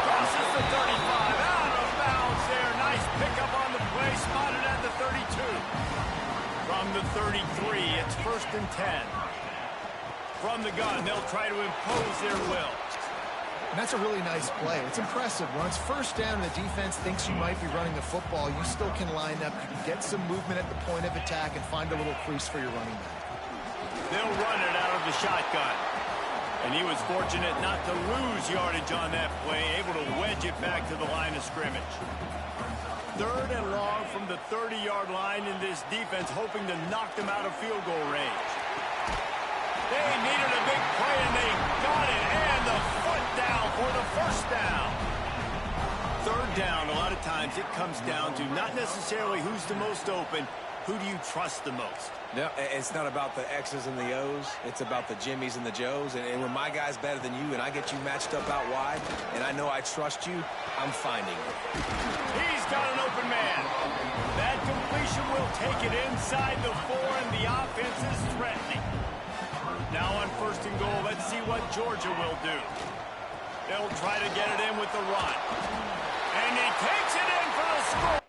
Crosses the 35. Out of bounds there. Nice pickup on the play. Spotted at the 32. From the 33, it's 1st and 10. From the gun, they'll try to impose their will. And that's a really nice play. It's impressive. When it's first down and the defense thinks you might be running the football, you still can line up. You can get some movement at the point of attack and find a little crease for your running back. They'll run it out of the shotgun. And he was fortunate not to lose yardage on that play, able to wedge it back to the line of scrimmage. 3rd and long from the 30-yard line in this defense, hoping to knock them out of field goal range. They needed a big play, and they got it. And the foot down for the first down. 3rd down, a lot of times it comes down to not necessarily who's the most open, who do you trust the most? No, it's not about the X's and the O's. It's about the Jimmys and the Joes. And when my guy's better than you and I get you matched up out wide, and I know I trust you, I'm finding it. He's got an open man. That completion will take it inside the 4, and the offense is threatening. Now on 1st and goal, let's see what Georgia will do. They'll try to get it in with the run. And he takes it in for the score.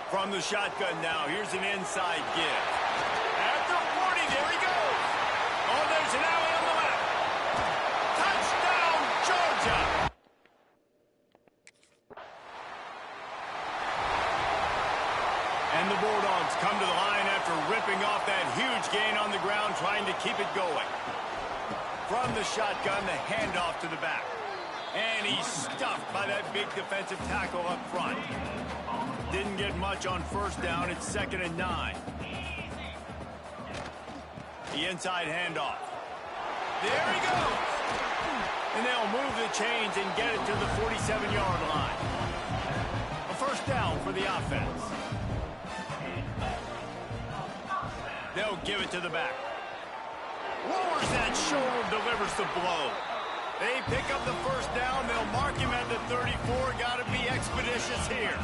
From the shotgun now, here's an inside give. At the 40, there he goes. Oh, there's an alley on the left. Touchdown, Georgia. And the Bulldogs come to the line after ripping off that huge gain on the ground, trying to keep it going. From the shotgun, the handoff to the back. And he's stuffed by that big defensive tackle up front. Didn't get much on first down. It's 2nd and 9. The inside handoff. There he goes. And they'll move the chains and get it to the 47-yard line. A first down for the offense. They'll give it to the back. Lowers that shoulder, delivers the blow. They pick up the first down. They'll mark him at the 34. Got to be expeditious here.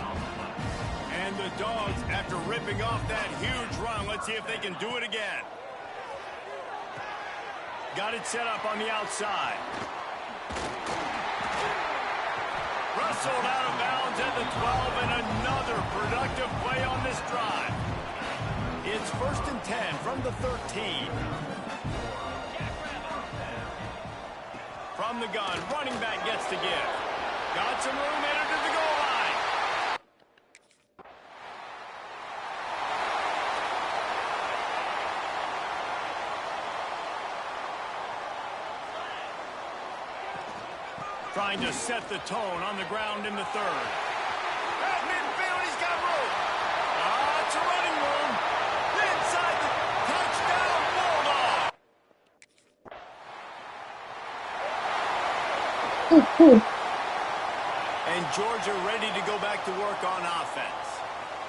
And the Dogs, after ripping off that huge run, let's see if they can do it again. Got it set up on the outside. Wrestled out of bounds at the 12, and another productive play on this drive. It's 1st and 10 from the 13. From the gun, running back gets to give. Got some room headed to the goal line. Trying to set the tone on the ground in the third. At midfield, he's got room. It's a running room. Inside the touchdown, Bulldog. And Georgia ready to go back to work on offense.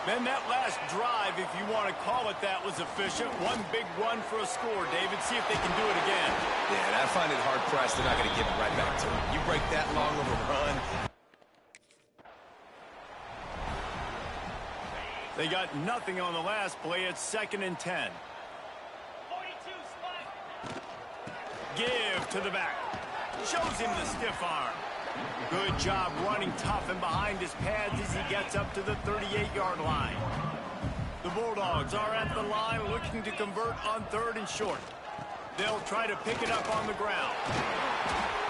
Then that last drive, if you want to call it that, was efficient. One big run for a score, David. See if they can do it again. Yeah, and I find it hard-pressed. They're not going to give it right back to him. You break that long of a run. They got nothing on the last play. It's 2nd and 10. 42 spot. Give to the back. Shows him the stiff arm. Good job running tough and behind his pads as he gets up to the 38-yard line. The Bulldogs are at the line looking to convert on 3rd and short. They'll try to pick it up on the ground.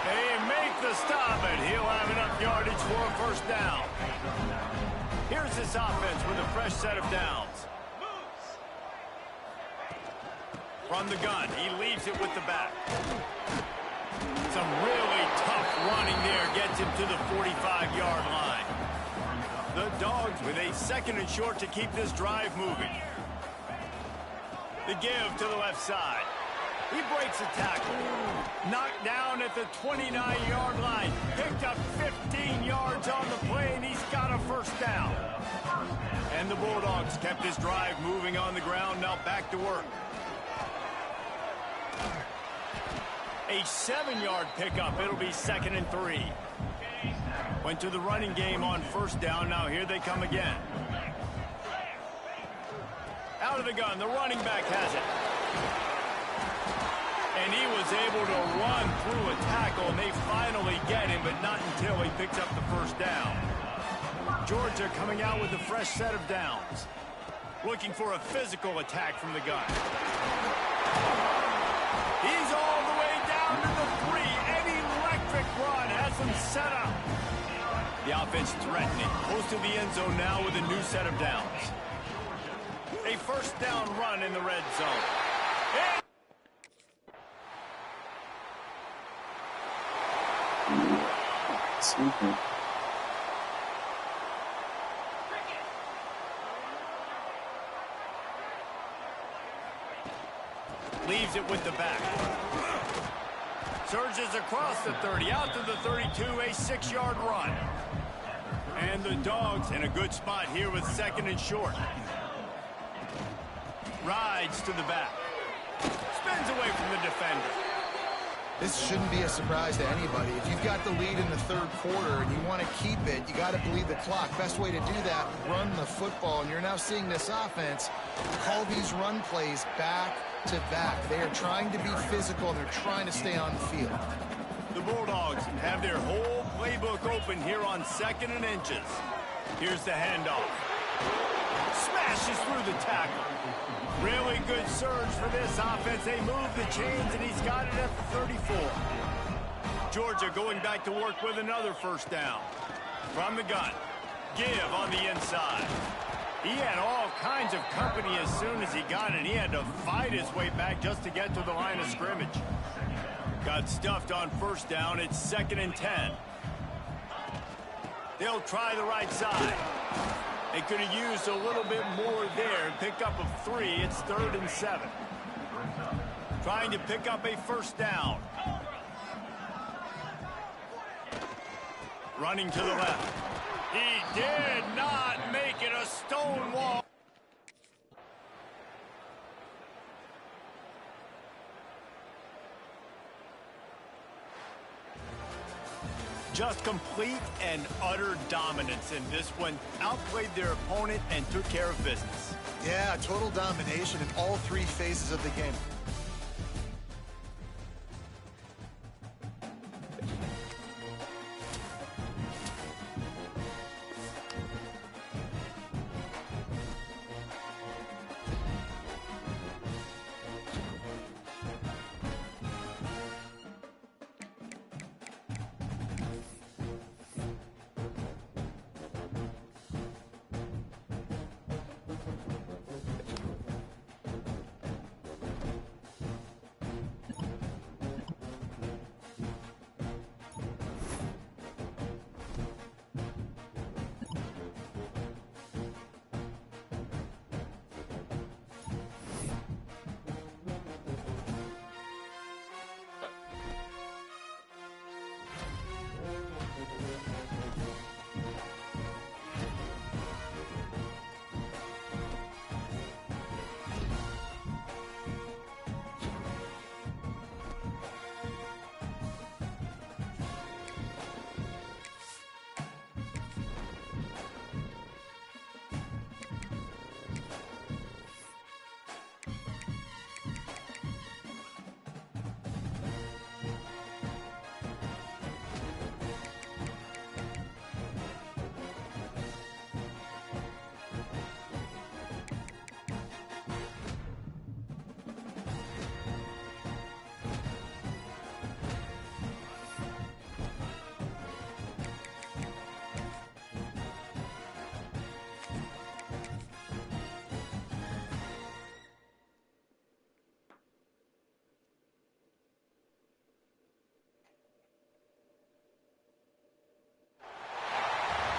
They make the stop, and he'll have enough yardage for a first down. Here's this offense with a fresh set of downs. From the gun, he leaves it with the back. Some really tough running there gets him to the 45-yard line. The Dogs with a 2nd and short to keep this drive moving. The give to the left side. He breaks a tackle. Knocked down at the 29-yard line. Picked up 15 yards on the play, and he's got a first down. And the Bulldogs kept this drive moving on the ground. Now back to work. A 7-yard pickup. It'll be 2nd and 3. Went to the running game on first down. Now here they come again. Out of the gun. The running back has it. And he was able to run through a tackle, and they finally get him, but not until he picks up the first down. Georgia coming out with a fresh set of downs. Looking for a physical attack from the gun. He's all the way down to the 3. An electric run has him set up. The offense threatening. Close to the end zone now with a new set of downs. A first down run in the red zone. Leaves it with the back. Surges across the 30, out to the 32, a 6-yard run. And the Dogs in a good spot here with 2nd and short. Rides to the back. Spins away from the defender. This shouldn't be a surprise to anybody. If you've got the lead in the 3rd quarter and you want to keep it, you got to bleed the clock. Best way to do that, run the football. And you're now seeing this offense call these run plays back to back. They are trying to be physical, and they're trying to stay on the field. The Bulldogs have their whole playbook open here on 2nd and inches. Here's the handoff. Smashes through the tackle. Really good surge for this offense. They move the chains, and he's got it at the 34. Georgia going back to work with another first down. From the gun. Give on the inside. He had all kinds of company as soon as he got it. He had to fight his way back just to get to the line of scrimmage. Got stuffed on first down. It's 2nd and 10. They'll try the right side. They could have used a little bit more there and picked up a 3. It's 3rd and 7. Trying to pick up a first down. Running to the left. He did not make it a stone wall. Just complete and utter dominance in this one. Outplayed their opponent and took care of business. Yeah, total domination in all 3 phases of the game.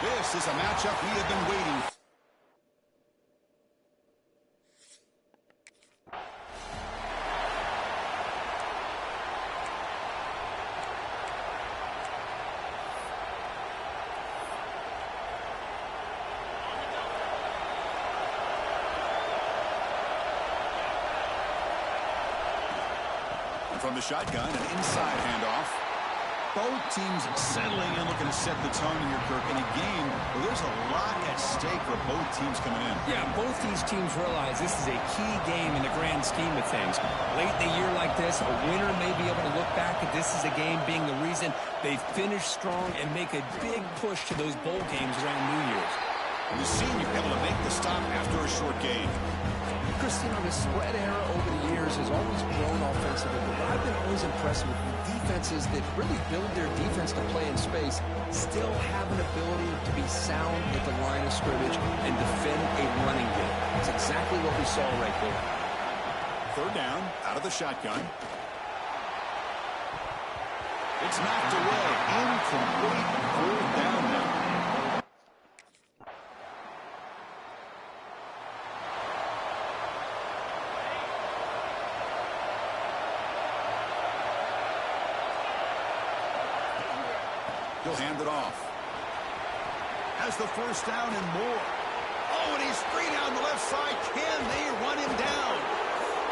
This is a matchup we have been waiting for. From the shotgun, an inside handoff. Both teams settling in, looking to set the tone here, Kirk, in a game where there's a lot at stake for both teams coming in. Yeah, both these teams realize this is a key game in the grand scheme of things. Late in the year like this, a winner may be able to look back at this as a game being the reason they finish strong and make a big push to those bowl games around New Year's. And the senior able to make the stop after a short gain. Chris, the spread era over the years has always grown offensively, but I've been always impressed with defenses that really build their defense to play in space, still have an ability to be sound at the line of scrimmage and defend a running game. That's exactly what we saw right there. Third down, out of the shotgun. It's knocked away. Incomplete. Fourth down now. He'll hand it off. Has the first down and more. Oh, and he's free down the left side. Can they run him down?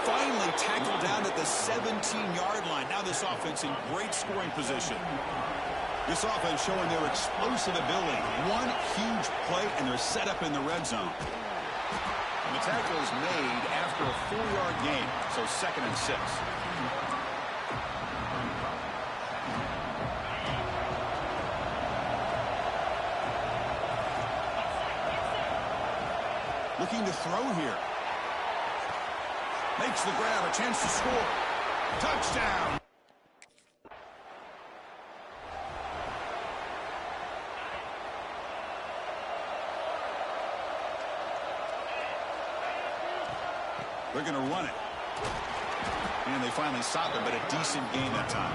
Finally tackled down at the 17-yard line. Now this offense in great scoring position. This offense showing their explosive ability. One huge play, and they're set up in the red zone. And the tackle is made after a 4-yard gain, so 2nd and 6. Looking to throw here. Makes the grab, a chance to score. Touchdown! They're going to run it. And they finally stop it, but a decent gain that time.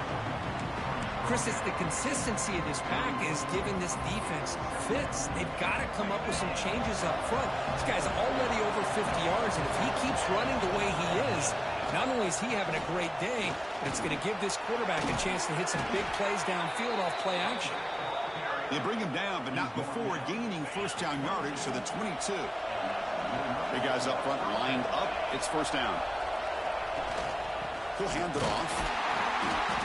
Chris, it's the consistency of this pack is giving this defense fits. They've got to come up with some changes up front. This guy's already over 50 yards, and if he keeps running the way he is, not only is he having a great day, but it's going to give this quarterback a chance to hit some big plays downfield off play action. They bring him down, but not before gaining first down yardage to the 22. Big guys up front lined up. It's first down. He'll hand it off.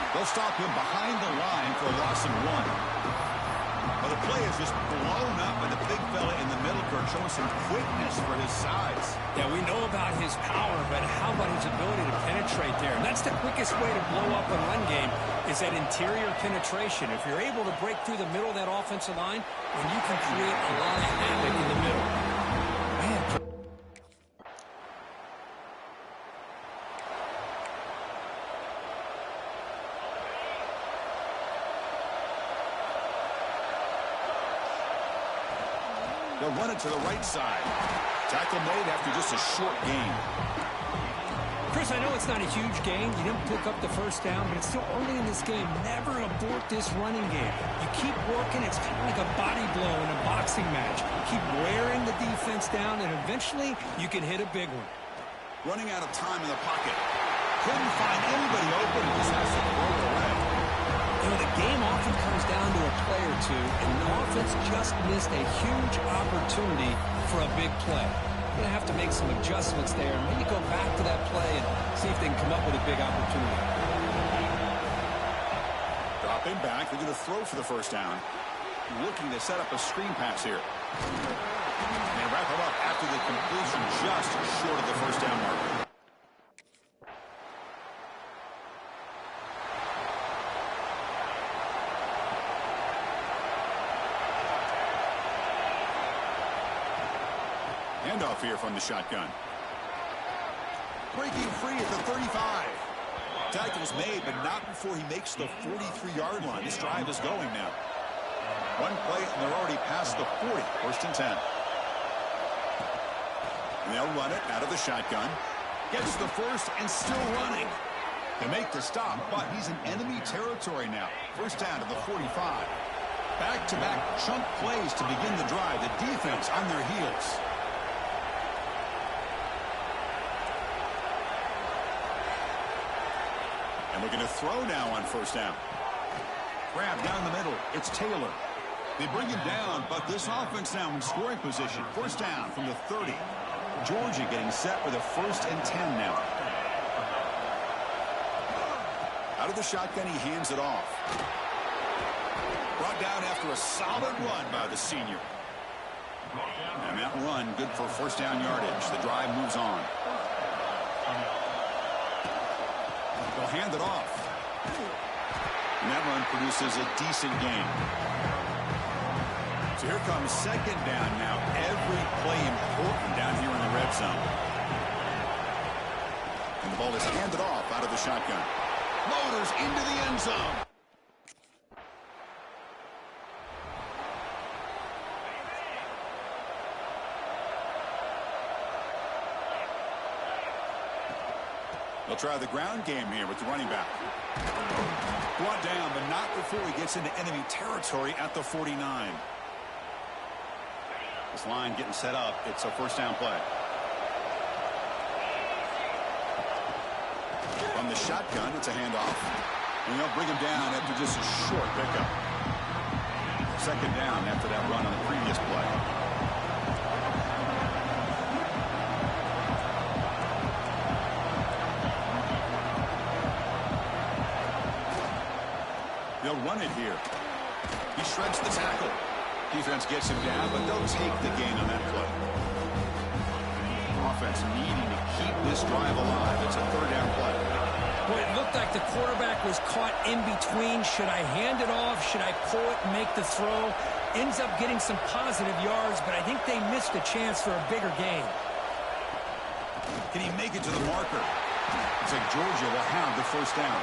They'll stop him behind the line for a loss of 1. Well, the play is just blown up by the big fella in the middle, Kirk, showing some quickness for his size. Yeah, we know about his power, but how about his ability to penetrate there? And that's the quickest way to blow up a run game is that interior penetration. If you're able to break through the middle of that offensive line, then you can create a lot of havoc in the middle. Man, they'll run it to the right side. Tackle made after just a short gain. Chris, I know it's not a huge gain. You didn't pick up the first down, but it's still early in this game. Never abort this running game. You keep working. It's kind of like a body blow in a boxing match. Keep wearing the defense down, and eventually you can hit a big one. Running out of time in the pocket. Couldn't find anybody open. Just has to throw it away. You know, the game often comes down to a play or two, and the offense just missed a huge opportunity for a big play. Going to have to make some adjustments there and maybe go back to that play and see if they can come up with a big opportunity. Dropping back, they're going to throw for the first down. Looking to set up a screen pass here. They wrap him up after the completion just short of the first down marker. Handoff here from the shotgun. Breaking free at the 35. Tackle's made, but not before he makes the 43-yard line. This drive is going now. One play, and they're already past the 40. First and 10. And they'll run it out of the shotgun. Gets the first and still running. They make the stop, but he's in enemy territory now. First down to the 45. Back-to-back chunk plays to begin the drive. The defense on their heels. And looking to throw now on first down. Grab down the middle. It's Taylor. They bring him down, but this offense now in scoring position. First down from the 30. Georgia getting set for the first and 10 now. Out of the shotgun, he hands it off. Brought down after a solid run by the senior. And that run good for first down yardage. The drive moves on. They'll hand it off. And that run produces a decent gain. So here comes second down now. Every play important down here in the red zone. And the ball is handed off out of the shotgun. Motors into the end zone. They'll try the ground game here with the running back. Brought down, but not before he gets into enemy territory at the 49. This line getting set up. It's a first down play. From the shotgun, it's a handoff. And they'll bring him down after just a short pickup. Second down after that run on the previous play. They'll run it here. He shreds the tackle. Defense gets him down, but they'll take the gain on that play. Offense needing to keep this drive alive. It's a third down play. Well, it looked like the quarterback was caught in between. Should I hand it off? Should I pull it and make the throw? Ends up getting some positive yards, but I think they missed a chance for a bigger gain. Can he make it to the marker? It's like Georgia will have the first down.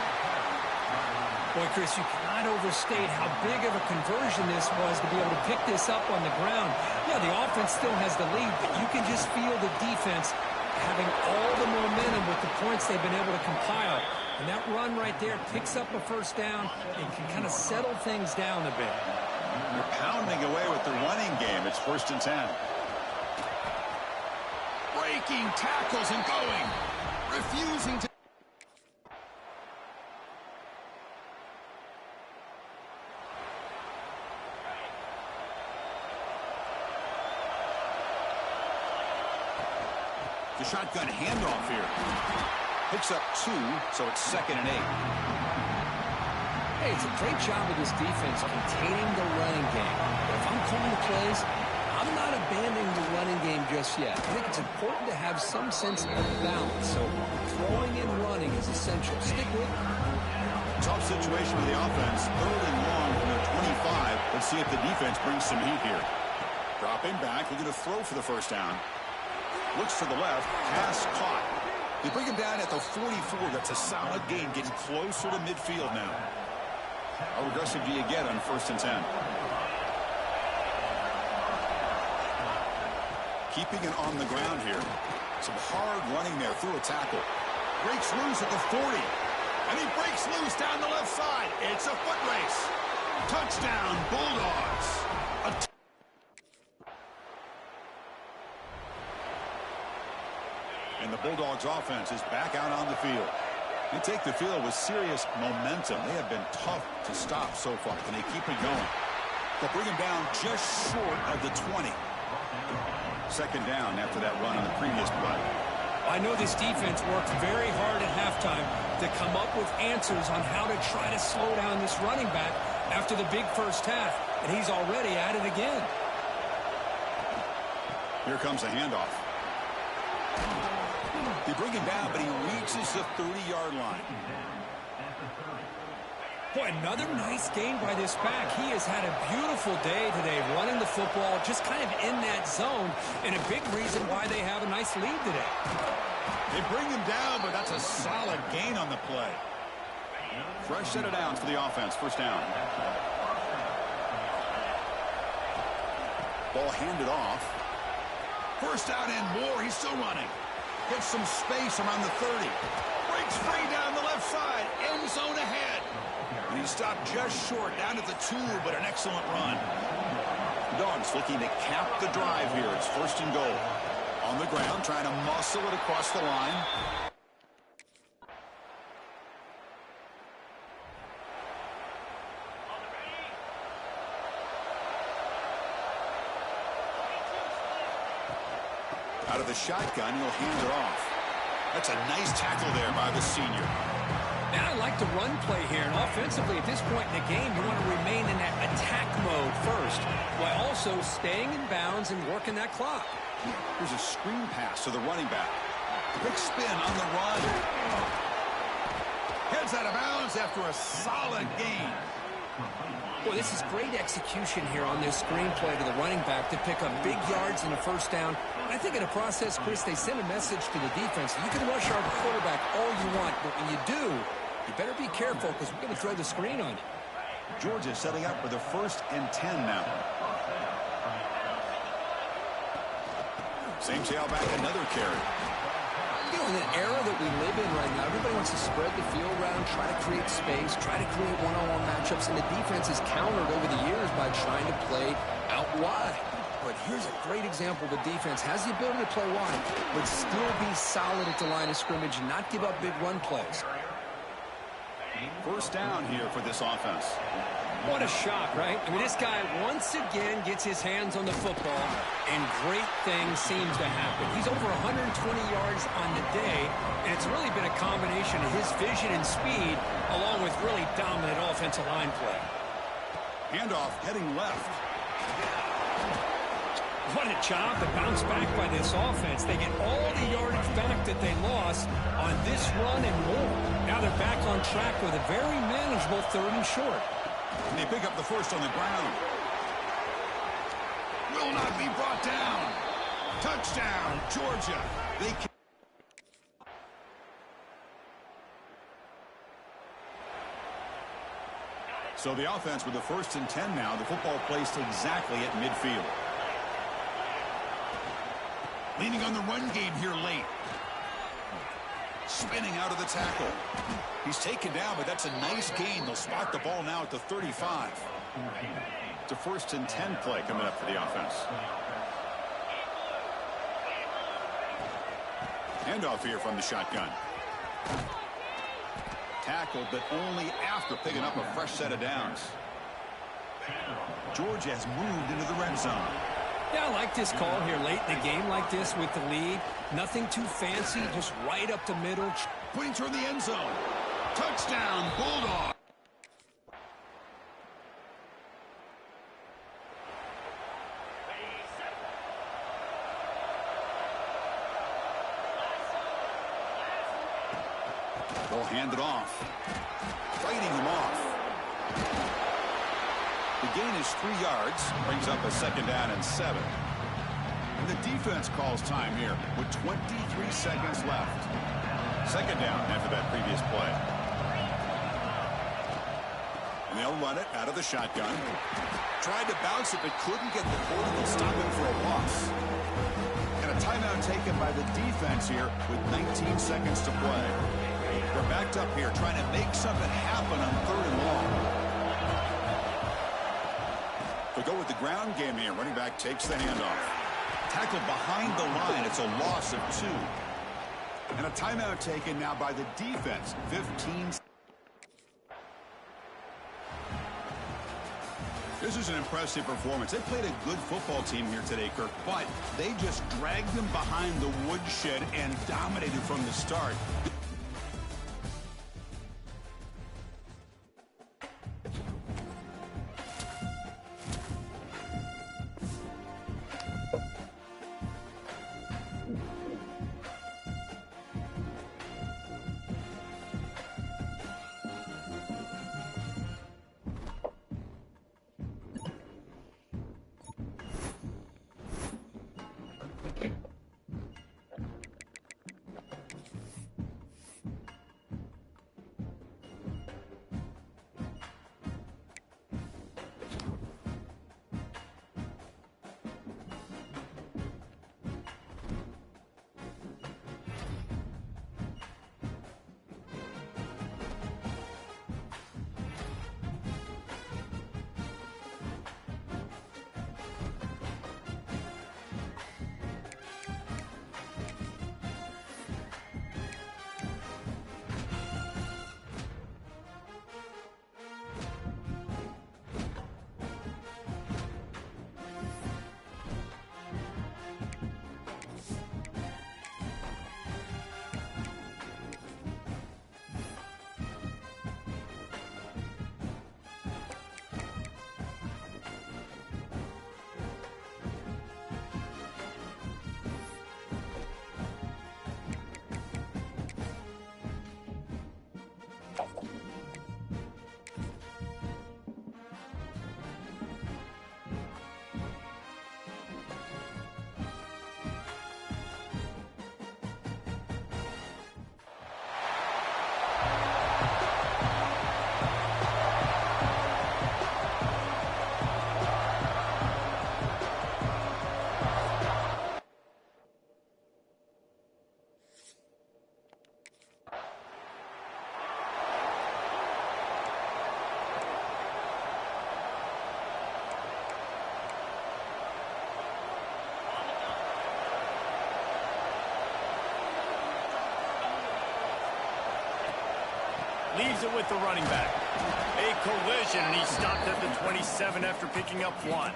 Boy, Chris, you cannot overstate how big of a conversion this was to be able to pick this up on the ground. Yeah, the offense still has the lead, but you can just feel the defense having all the momentum with the points they've been able to compile. And that run right there picks up a first down and can kind of settle things down a bit. They're pounding away with the running game. It's first and 10. Breaking tackles and going. Refusing to. The shotgun handoff here. Picks up 2, so it's second and 8. Hey, it's a great job of this defense containing the running game. But if I'm calling the plays, I'm not abandoning the running game just yet. I think it's important to have some sense of balance. So throwing and running is essential. Stick with it. Tough situation with the offense. Third and long from the 25. Let's see if the defense brings some heat here. Dropping back. They're going to throw for the first down. Looks to the left. Pass caught. They bring him down at the 44. That's a solid gain. Getting closer to midfield now. How aggressive do you get on first and 10? Keeping it on the ground here. Some hard running there through a tackle. Breaks loose at the 40. And he breaks loose down the left side. It's a foot race. Touchdown, Bulldogs. And the Bulldogs offense is back out on the field. They take the field with serious momentum. They have been tough to stop so far. Can they keep it going? They'll bring him down just short of the 20. Second down after that run on the previous play. I know this defense worked very hard at halftime to come up with answers on how to try to slow down this running back after the big first half, and he's already at it again. Here comes a handoff. They bring him down, but he reaches the 30-yard line. Boy, another nice game by this back. He has had a beautiful day today running the football, just kind of in that zone, and a big reason why they have a nice lead today. They bring him down, but that's a solid gain on the play. Fresh set of downs for the offense. First down. Ball handed off. First down and more. He's still running. Gets some space around the 30. Breaks free down the left side. End zone ahead. And he stopped just short down at the 2, but an excellent run. Dogs looking to cap the drive here. It's first and goal. On the ground, trying to muscle it across the line. Out of the shotgun, he'll hand it off. That's a nice tackle there by the senior. And I like the run play here, and offensively at this point in the game, you want to remain in that attack mode first, while also staying in bounds and working that clock. Here's a screen pass to the running back. Quick spin on the run. Heads out of bounds after a solid gain. Boy, this is great execution here on this screen play to the running back to pick up big yards and a first down. I think in the process, Chris, they send a message to the defense. You can rush our quarterback all you want, but when you do, you better be careful because we're going to throw the screen on you. Georgia setting up for the 1st and 10 now. Same tailback, another carry. You know, in an era that we live in right now, everybody wants to spread the field around, try to create space, try to create one-on-one matchups, and the defense is countered over the years by trying to play out wide. But here's a great example. The defense has the ability to play wide, but still be solid at the line of scrimmage and not give up big run plays. First down here for this offense. What a shot, right? I mean, this guy once again gets his hands on the football, and great things seems to happen. He's over 120 yards on the day, and it's really been a combination of his vision and speed, along with really dominant offensive line play. Handoff heading left. What a job to bounce back by this offense. They get all the yardage back that they lost on this run and more. Now they're back on track with a very manageable 3rd and short. And they pick up the first on the ground. Will not be brought down. Touchdown, Georgia. They can. So the offense with the 1st and 10 now. The football placed exactly at midfield. Leaning on the run game here late. Spinning out of the tackle. He's taken down, but that's a nice gain. They'll spot the ball now at the 35. It's a 1st and 10 play coming up for the offense. Handoff here from the shotgun. Tackled, but only after picking up a fresh set of downs. Georgia has moved into the red zone. Yeah, I like this call here late in the game like this with the lead. Nothing too fancy, just right up the middle. Putting toward the end zone. Touchdown, Bulldog. They'll hand it off. Fighting him off. The gain is 3 yards. Brings up a 2nd down and 7. And the defense calls time here with 23 seconds left. 2nd down after that previous play. And they'll run it out of the shotgun. Tried to bounce it, but couldn't get the quarterback to stop him for a loss. And a timeout taken by the defense here with 19 seconds to play. They're backed up here trying to make something happen on 3rd and long. They go with the ground game here. Running back takes the handoff. Tackled behind the line. It's a loss of 2. And a timeout taken now by the defense. 15. This is an impressive performance. They played a good football team here today, Kirk, but they just dragged them behind the woodshed and dominated from the start. Leaves it with the running back. A collision, and he stopped at the 27 after picking up 1.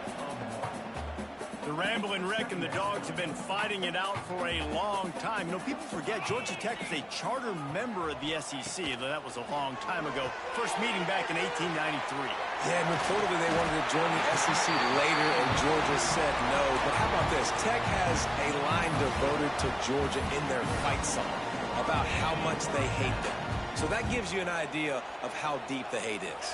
The Ramblin' Wreck and the Dogs have been fighting it out for a long time. You know, people forget Georgia Tech is a charter member of the SEC, though that was a long time ago. First meeting back in 1893. Yeah, and reportedly they wanted to join the SEC later, and Georgia said no. But how about this? Tech has a line devoted to Georgia in their fight song about how much they hate them. So that gives you an idea of how deep the hate is.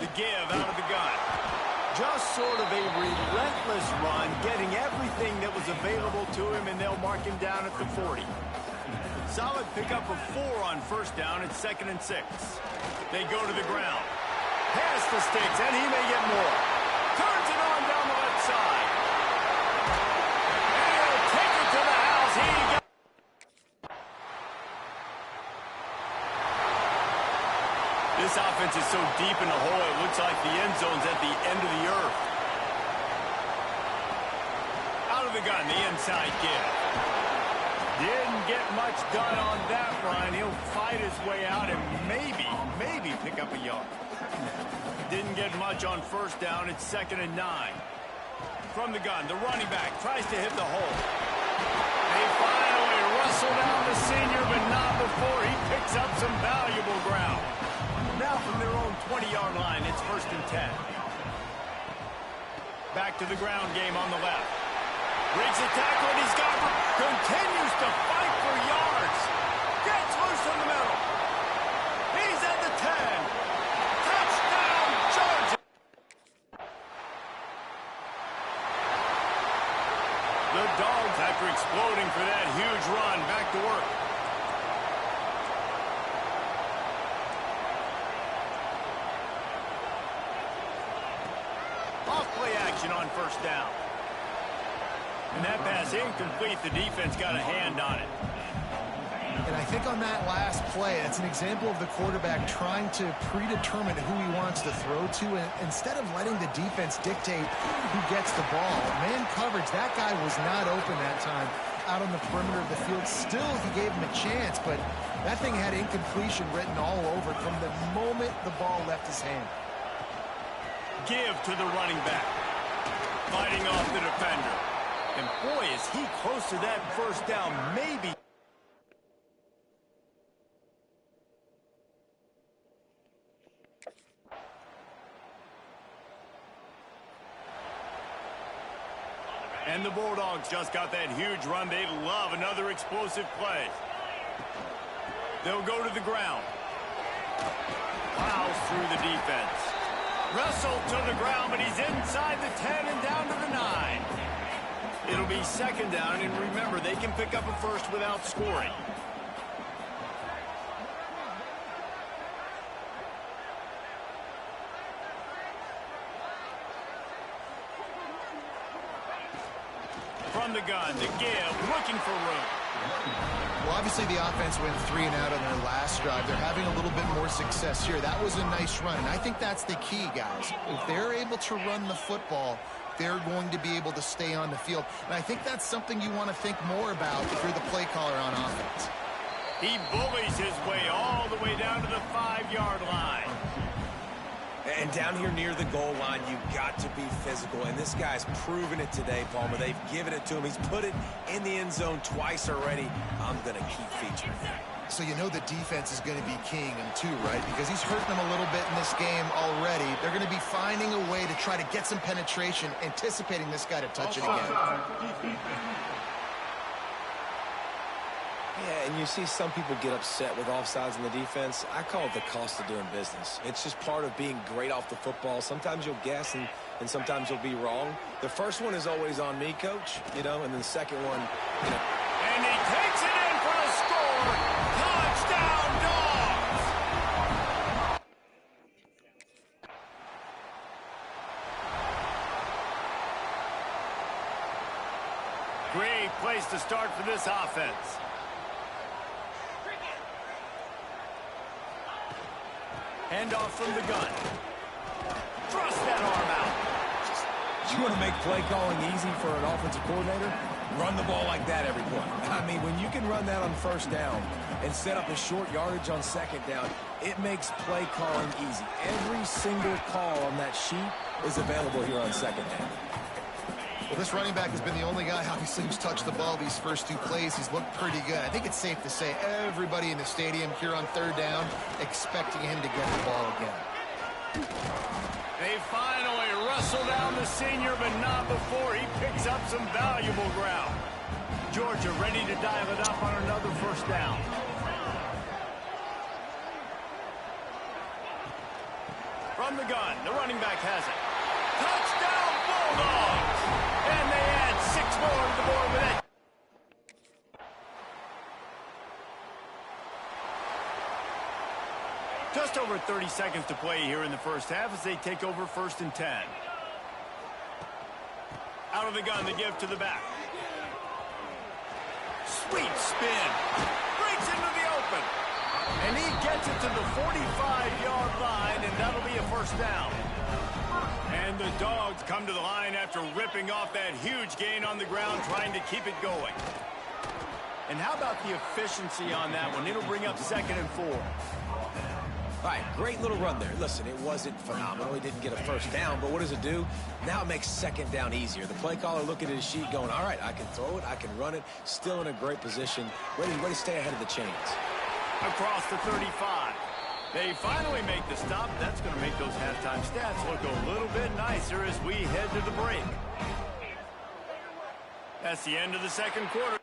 The give out of the gun. Just sort of a relentless run, getting everything that was available to him, and they'll mark him down at the 40. Solid pickup of 4 on first down. It's 2nd and 6. They go to the ground. Pass the sticks, and he may get more. Turns it on down the left side. And he'll take it to the house. This offense is so deep in the hole, it looks like the end zone's at the end of the earth. Out of the gun, the inside give. Didn't get much done on that run. He'll fight his way out and maybe pick up a yard. Didn't get much on first down. It's 2nd and 9. From the gun, the running back tries to hit the hole. They finally rustle down the senior, but not before he picks up some valuable ground. Now from their own 20-yard line, it's 1st and 10. Back to the ground game on the left. Breaks a tackle, and he's got continues to fight for yards. Gets loose in the middle. He's at the 10. Touchdown, Georgia. The Dogs, after exploding for that huge run, back to work. Off-play action on first down. And that pass incomplete. The defense got a hand on it. And I think on that last play, it's an example of the quarterback trying to predetermine who he wants to throw to, and instead of letting the defense dictate who gets the ball. Man coverage, that guy was not open that time out on the perimeter of the field. Still, he gave him a chance, but that thing had incompletion written all over it from the moment the ball left his hand. Give to the running back. Fighting off the defender. And boy, is he close to that first down. Maybe. And the Bulldogs just got that huge run. They love another explosive play. They'll go to the ground. Plows through the defense. Wrestled to the ground, but he's inside the 10 and down to the 9. It'll be second down, and remember, they can pick up a first without scoring. From the gun, the give, looking for room. Well, obviously the offense went 3 and out on their last drive. They're having a little bit more success here. That was a nice run, and I think that's the key, guys. If they're able to run the football, they're going to be able to stay on the field. And I think that's something you want to think more about if you're the play caller on offense. He bullies his way all the way down to the 5-yard line. And down here near the goal line, you've got to be physical. And this guy's proven it today, Palmer. They've given it to him. He's put it in the end zone twice already. I'm going to keep featuring that. So you know the defense is going to be keying him too, right? Because he's hurting them a little bit in this game already. They're going to be finding a way to try to get some penetration, anticipating this guy to touch it again. Yeah, and you see some people get upset with offsides in the defense. I call it the cost of doing business. It's just part of being great off the football. Sometimes you'll guess and sometimes you'll be wrong. The first one is always on me, Coach, and then the second one, And he takes it in for the score. Touchdown, Dogs! Great place to start for this offense. Handoff from the gun. Thrust that arm out. you want to make play calling easy for an offensive coordinator? Run the ball like that every play. I mean, when you can run that on first down and set up a short yardage on second down, it makes play calling easy. Every single call on that sheet is available here on second down. Well, this running back has been the only guy, obviously, who's touched the ball these first two plays. He's looked pretty good. I think it's safe to say everybody in the stadium here on third down expecting him to get the ball again. They finally wrestle down the senior, but not before he picks up some valuable ground. Georgia ready to dial it up on another first down. From the gun, the running back has it. Touchdown, Bulldogs! And they add 6 more to the board with it. Just over 30 seconds to play here in the first half as they take over 1st and 10. Out of the gun, the give to the back. Sweet spin. Breaks into the open. And he gets it to the 45-yard line, and that'll be a first down. And the Dogs come to the line after ripping off that huge gain on the ground, trying to keep it going. And how about the efficiency on that one? It'll bring up 2nd and 4. All right, great little run there. Listen, it wasn't phenomenal. He didn't get a first down, but what does it do? Now it makes second down easier. The play caller looking at his sheet going, all right, I can throw it, I can run it, still in a great position, ready to stay ahead of the chains. Across the 35. They finally make the stop. That's going to make those halftime stats look a little bit nicer as we head to the break. That's the end of the second quarter.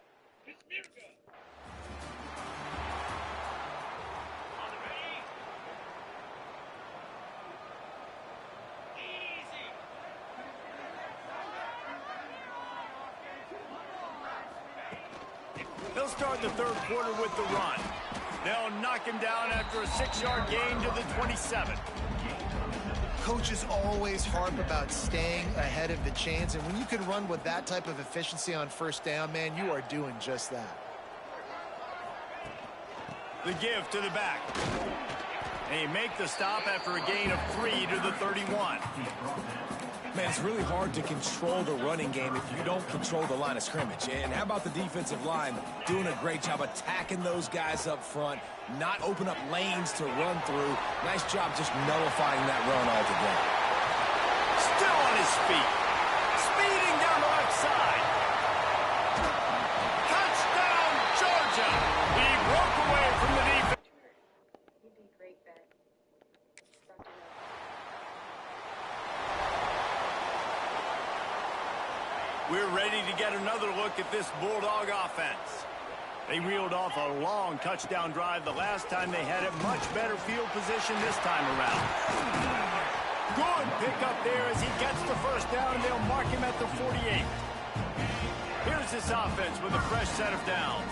They'll start the third quarter with the run. They'll knock him down after a 6-yard gain to the 27. Coaches always harp about staying ahead of the chains, and when you can run with that type of efficiency on first down, man, you are doing just that. The give to the back. And he make the stop after a gain of 3 to the 31. Man, it's really hard to control the running game if you don't control the line of scrimmage. And how about the defensive line doing a great job attacking those guys up front, not open up lanes to run through. Nice job just nullifying that run altogether. Still on his feet. Speeding down the left side. Touchdown, Georgia. He broke away from the defense. You'd be great, Ben. We're ready to get another look at this Bulldog offense. They reeled off a long touchdown drive the last time they had it. Much better field position this time around. Good pickup there as he gets the first down, and they'll mark him at the 48. Here's this offense with a fresh set of downs.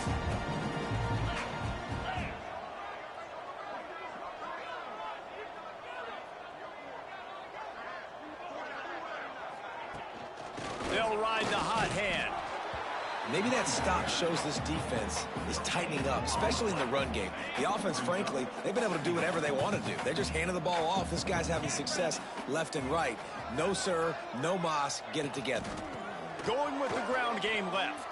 They'll ride the hot hand. Maybe that stop shows this defense is tightening up, especially in the run game. The offense, frankly, they've been able to do whatever they want to do. They're just handing the ball off. This guy's having success left and right. No, sir, no mas. Get it together. Going with the ground game left.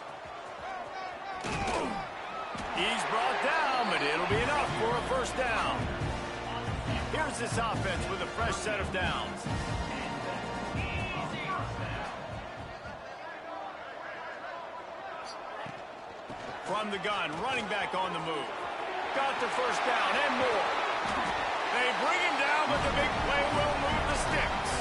He's brought down, but it'll be enough for a first down. Here's this offense with a fresh set of downs. From the gun, running back on the move. Got the first down and more. They bring him down, but the big play will move the sticks.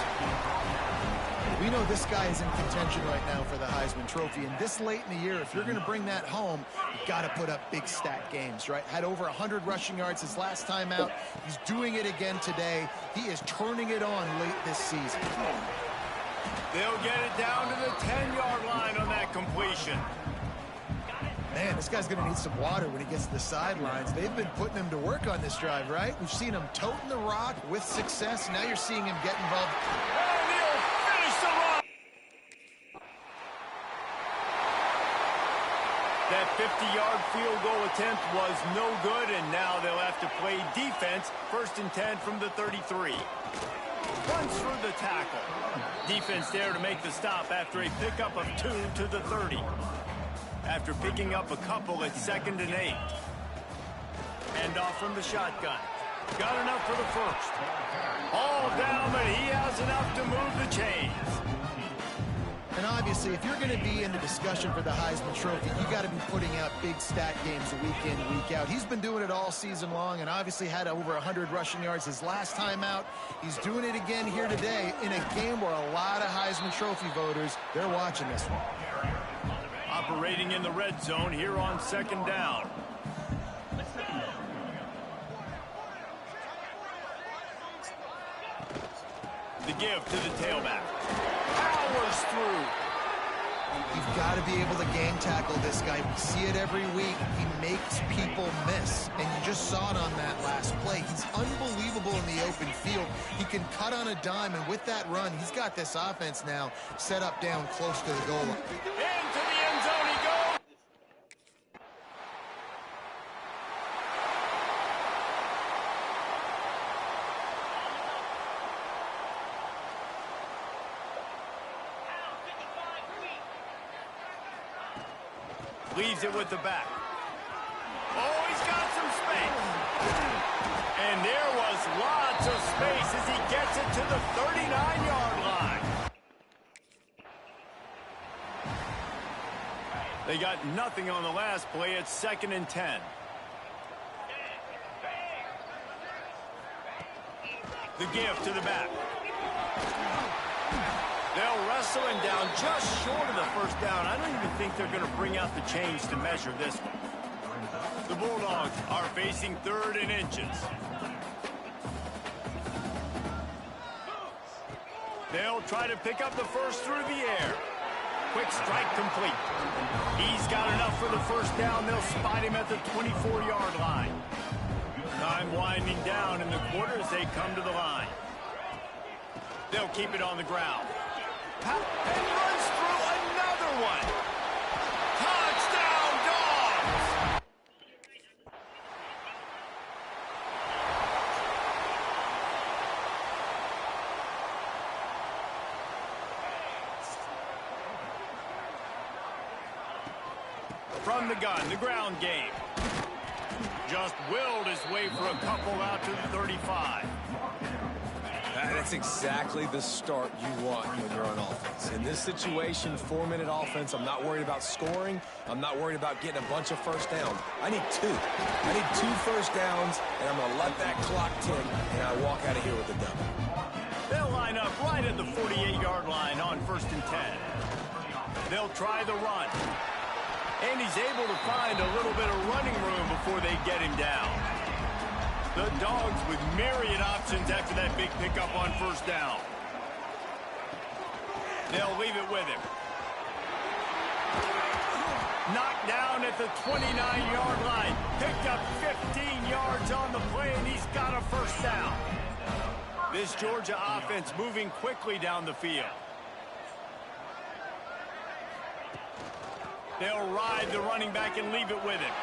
We know this guy is in contention right now for the Heisman Trophy, and this late in the year, if you're going to bring that home, you've got to put up big stat games, right? Had over 100 rushing yards his last time out. He's doing it again today. He is turning it on late this season. They'll get it down to the 10-yard line on that completion. Man, this guy's going to need some water when he gets to the sidelines. They've been putting him to work on this drive, right? We've seen him toting the rock with success. Now you're seeing him get involved. And he'll finish the run. That 50-yard field goal attempt was no good, and now they'll have to play defense. 1st and 10 from the 33. Runs through the tackle. Defense there to make the stop after a pickup of 2 to the 30. After picking up a couple at 2nd and 8. Hand off from the shotgun. Got enough for the first. All down, but he has enough to move the chains. And obviously, if you're going to be in the discussion for the Heisman Trophy, you got to be putting out big stat games week in, week out. He's been doing it all season long and obviously had over 100 rushing yards his last time out. He's doing it again here today in a game where a lot of Heisman Trophy voters, they're watching this one. Operating in the red zone here on 2nd down. The give to the tailback. Powers through. You've got to be able to game tackle this guy. We see it every week. He makes people miss, and you just saw it on that last play. He's unbelievable in the open field. He can cut on a dime, and with that run, he's got this offense now set up down close to the goal line. Into the end zone he goes. Leaves it with the back. Oh, he's got some space. And there was lots of space as he gets it to the 39-yard line. They got nothing on the last play. It's 2nd and 10. The give to the back. They'll wrestle him down just short of the first down. I don't even think they're going to bring out the chains to measure this one. The Bulldogs are facing 3rd and inches. They'll try to pick up the first through the air. Quick strike complete. He's got enough for the first down. They'll spot him at the 24-yard line. Time winding down in the quarter as they come to the line. They'll keep it on the ground. And runs through another one. Touchdown, Dogs! From the gun, the ground game. Just willed his way for a couple out to the 35. That's exactly the start you want when you're on offense. In this situation, 4-minute offense, I'm not worried about scoring. I'm not worried about getting a bunch of first downs. I need 2. I need 2 first downs, and I'm going to let that clock tick, and I walk out of here with a W. They'll line up right at the 48-yard line on 1st and 10. They'll try the run. And he's able to find a little bit of running room before they get him down. The Dogs with myriad options after that big pickup on 1st down. They'll leave it with him. Knocked down at the 29-yard line. Picked up 15 yards on the play, and he's got a 1st down. This Georgia offense moving quickly down the field. They'll ride the running back and leave it with him.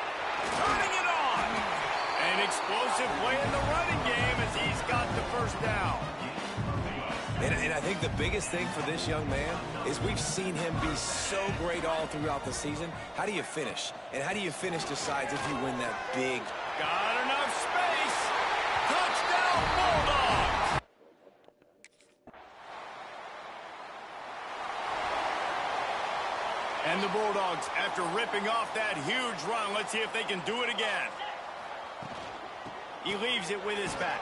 Turning it on. An explosive play in the running game as he's got the 1st down. And I think the biggest thing for this young man is we've seen him be so great all throughout the season. How do you finish? And how do you finish decides if you win that big. Got enough space. Touchdown Bulldogs. And the Bulldogs, after ripping off that huge run, let's see if they can do it again. He leaves it with his back.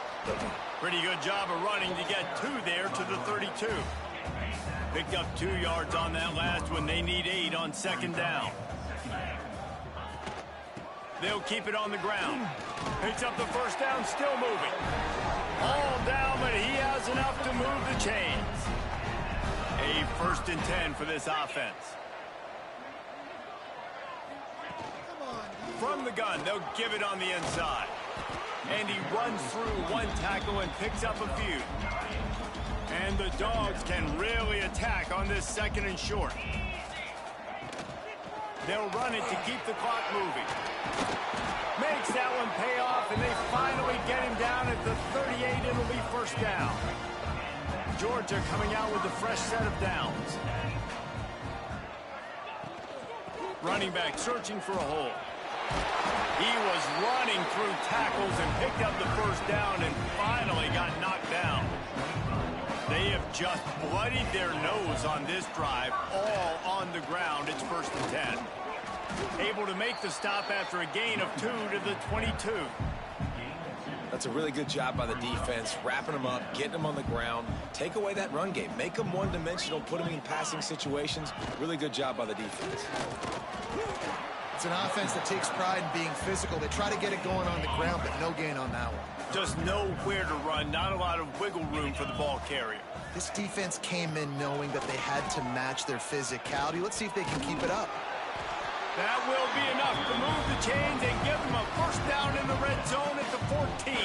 Pretty good job of running to get 2 there to the 32. Picked up 2 yards on that last one. They need 8 on 2nd down. They'll keep it on the ground. Picks up the 1st down, still moving. All down, but he has enough to move the chains. A 1st and 10 for this offense. From the gun, they'll give it on the inside. And he runs through 1 tackle and picks up a few. And the Dogs can really attack on this 2nd and short. They'll run it to keep the clock moving. Makes that one pay off, and they finally get him down at the 38. It'll be 1st down. Georgia coming out with a fresh set of downs. Running back searching for a hole. He was running through tackles and picked up the 1st down and finally got knocked down. They have just bloodied their nose on this drive, all on the ground. It's 1st and 10. Able to make the stop after a gain of 2 to the 22. That's a really good job by the defense, wrapping them up, getting them on the ground. Take away that run game. Make them one-dimensional, put them in passing situations. Really good job by the defense. It's an offense that takes pride in being physical. They try to get it going on the ground, but no gain on that one. Just nowhere to run, not a lot of wiggle room for the ball carrier. This defense came in knowing that they had to match their physicality. Let's see if they can keep it up. That will be enough to move the chains and give them a 1st down in the red zone at the 14.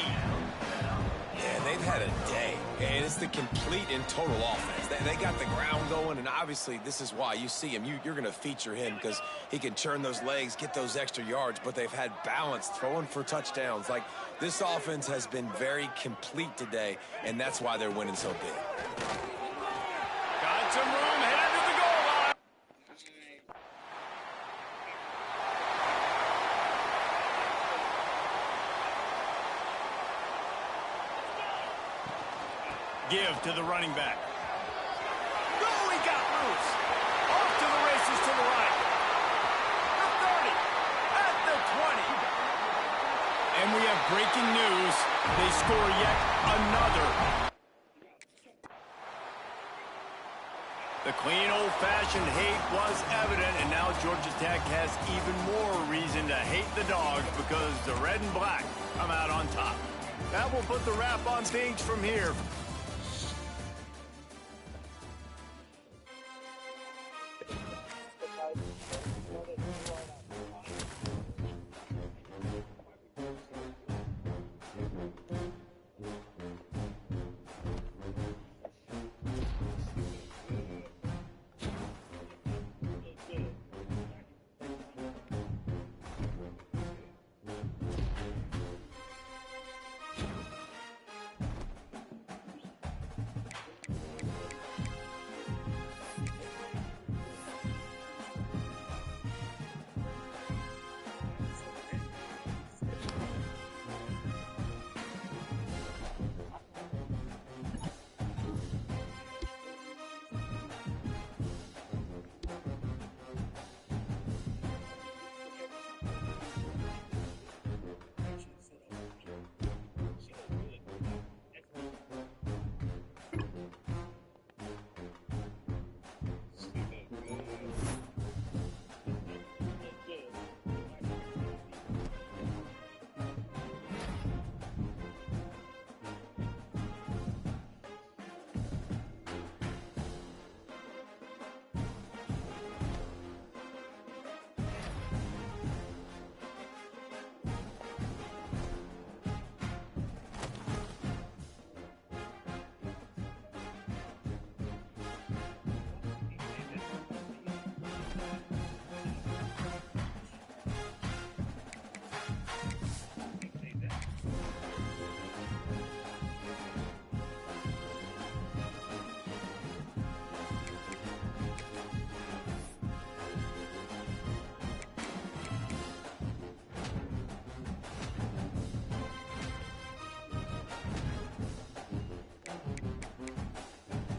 Yeah, they've had a day, and it's the complete and total offense. They got the ground going, and obviously this is why you see him. You're going to feature him because he can churn those legs, get those extra yards, but they've had balance, throwing for touchdowns. Like, this offense has been very complete today, and that's why they're winning so big. Got some room, headed to the goal line. Give to the running back. No, he got loose. Off to the races to the right. The 30. At the 20. And we have breaking news. They score yet another. The clean, old-fashioned hate was evident, and now Georgia Tech has even more reason to hate the Dogs because the red and black come out on top. That will put the wrap on things from here.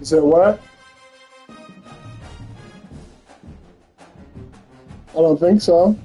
You said what? I don't think so.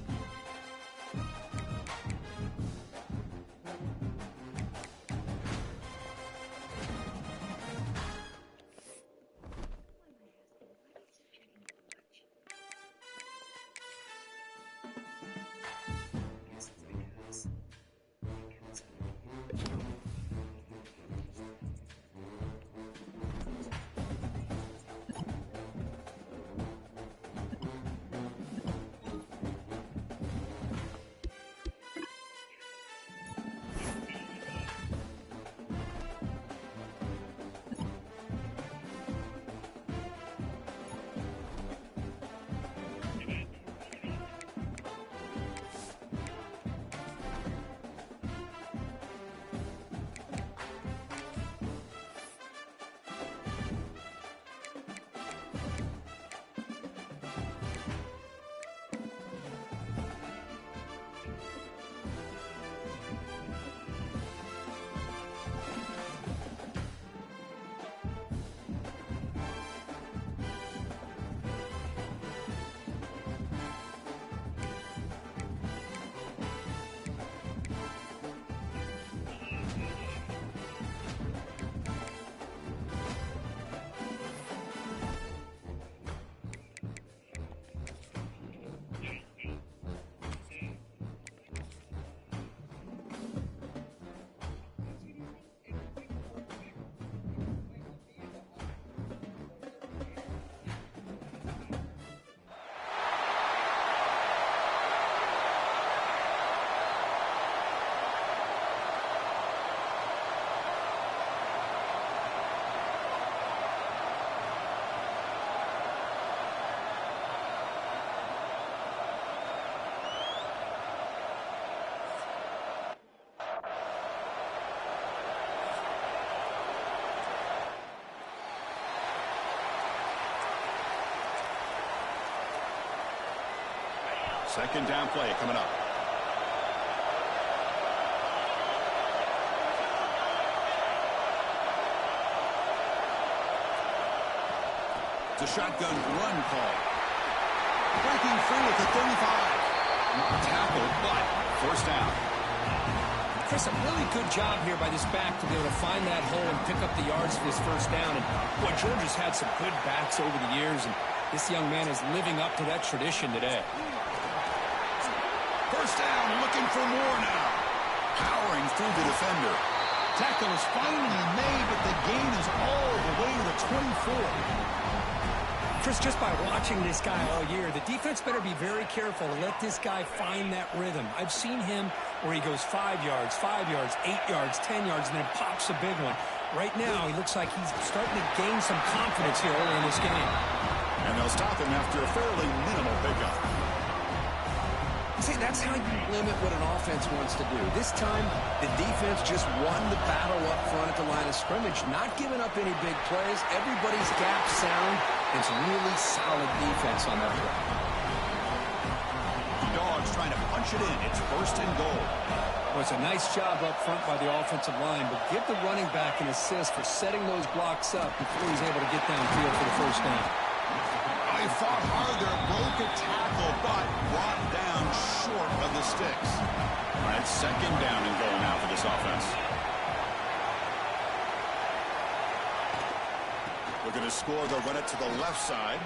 Second down play coming up. It's a shotgun run call. Breaking free at the 35. Tackle, but first down. Chris, a really good job here by this back to be able to find that hole and pick up the yards for this first down. And boy, Georgia's had some good backs over the years, and this young man is living up to that tradition today. First down, looking for more now. Powering through the defender. Tackle is finally made, but the gain is all the way to the 24. Chris, just by watching this guy all year, the defense better be very careful to let this guy find that rhythm. I've seen him where he goes 5 yards, 8 yards, 10 yards, and then pops a big one. Right now, he looks like he's starting to gain some confidence here early in this game. And they'll stop him after a fairly minimal pickup. See, that's how you limit what an offense wants to do. This time, the defense just won the battle up front at the line of scrimmage, not giving up any big plays. Everybody's gap sound. It's really solid defense on that play. The Dogs trying to punch it in. It's first and goal. Well, it's a nice job up front by the offensive line, but give the running back an assist for setting those blocks up before he's able to get downfield for the first down. He fought harder, broke a tackle, but brought down short of the sticks. All right, second down and goal now for this offense. Looking to score, they'll run it to the left side.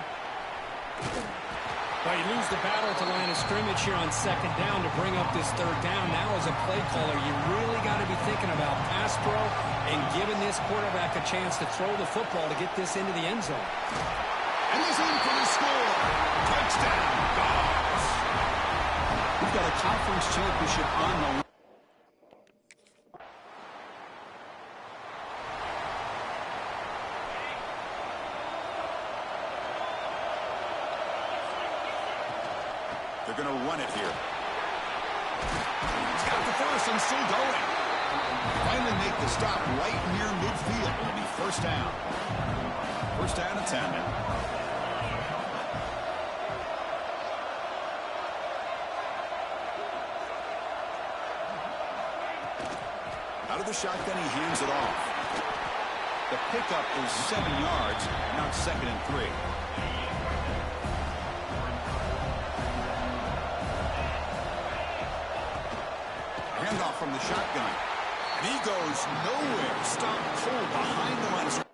Well, you lose the battle at the line of scrimmage here on second down to bring up this third down. Now as a play caller, you really got to be thinking about pass pro and giving this quarterback a chance to throw the football to get this into the end zone. And he's in for the score. Touchdown, Dogs. We've got a conference championship on the line. They're going to run it here. He's got the first and still going. Finally make the stop right near midfield. It'll be first down. First down and 10 now. Out of the shotgun, he hands it off. The pickup is 7 yards. Now it's 2nd and 3. Handoff from the shotgun. And he goes nowhere. Stop cold behind the line.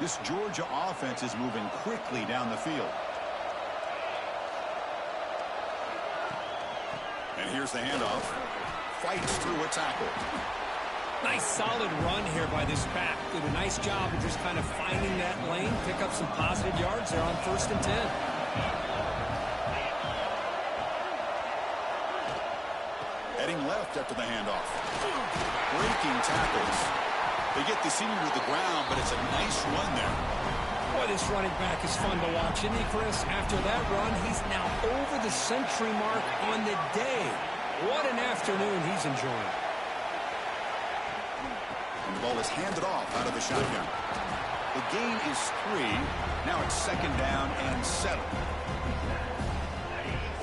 This Georgia offense is moving quickly down the field. And here's the handoff. Fights through a tackle. Nice solid run here by this back. Did a nice job of just kind of finding that lane, pick up some positive yards there on 1st and 10. Heading left after the handoff. Breaking tackles. They get the senior to the ground, but it's a nice run there. Boy, this running back is fun to watch, isn't he, Chris? After that run, he's now over the century mark on the day. What an afternoon he's enjoying. And the ball is handed off out of the shotgun. The gain is 3. Now it's 2nd down and 7.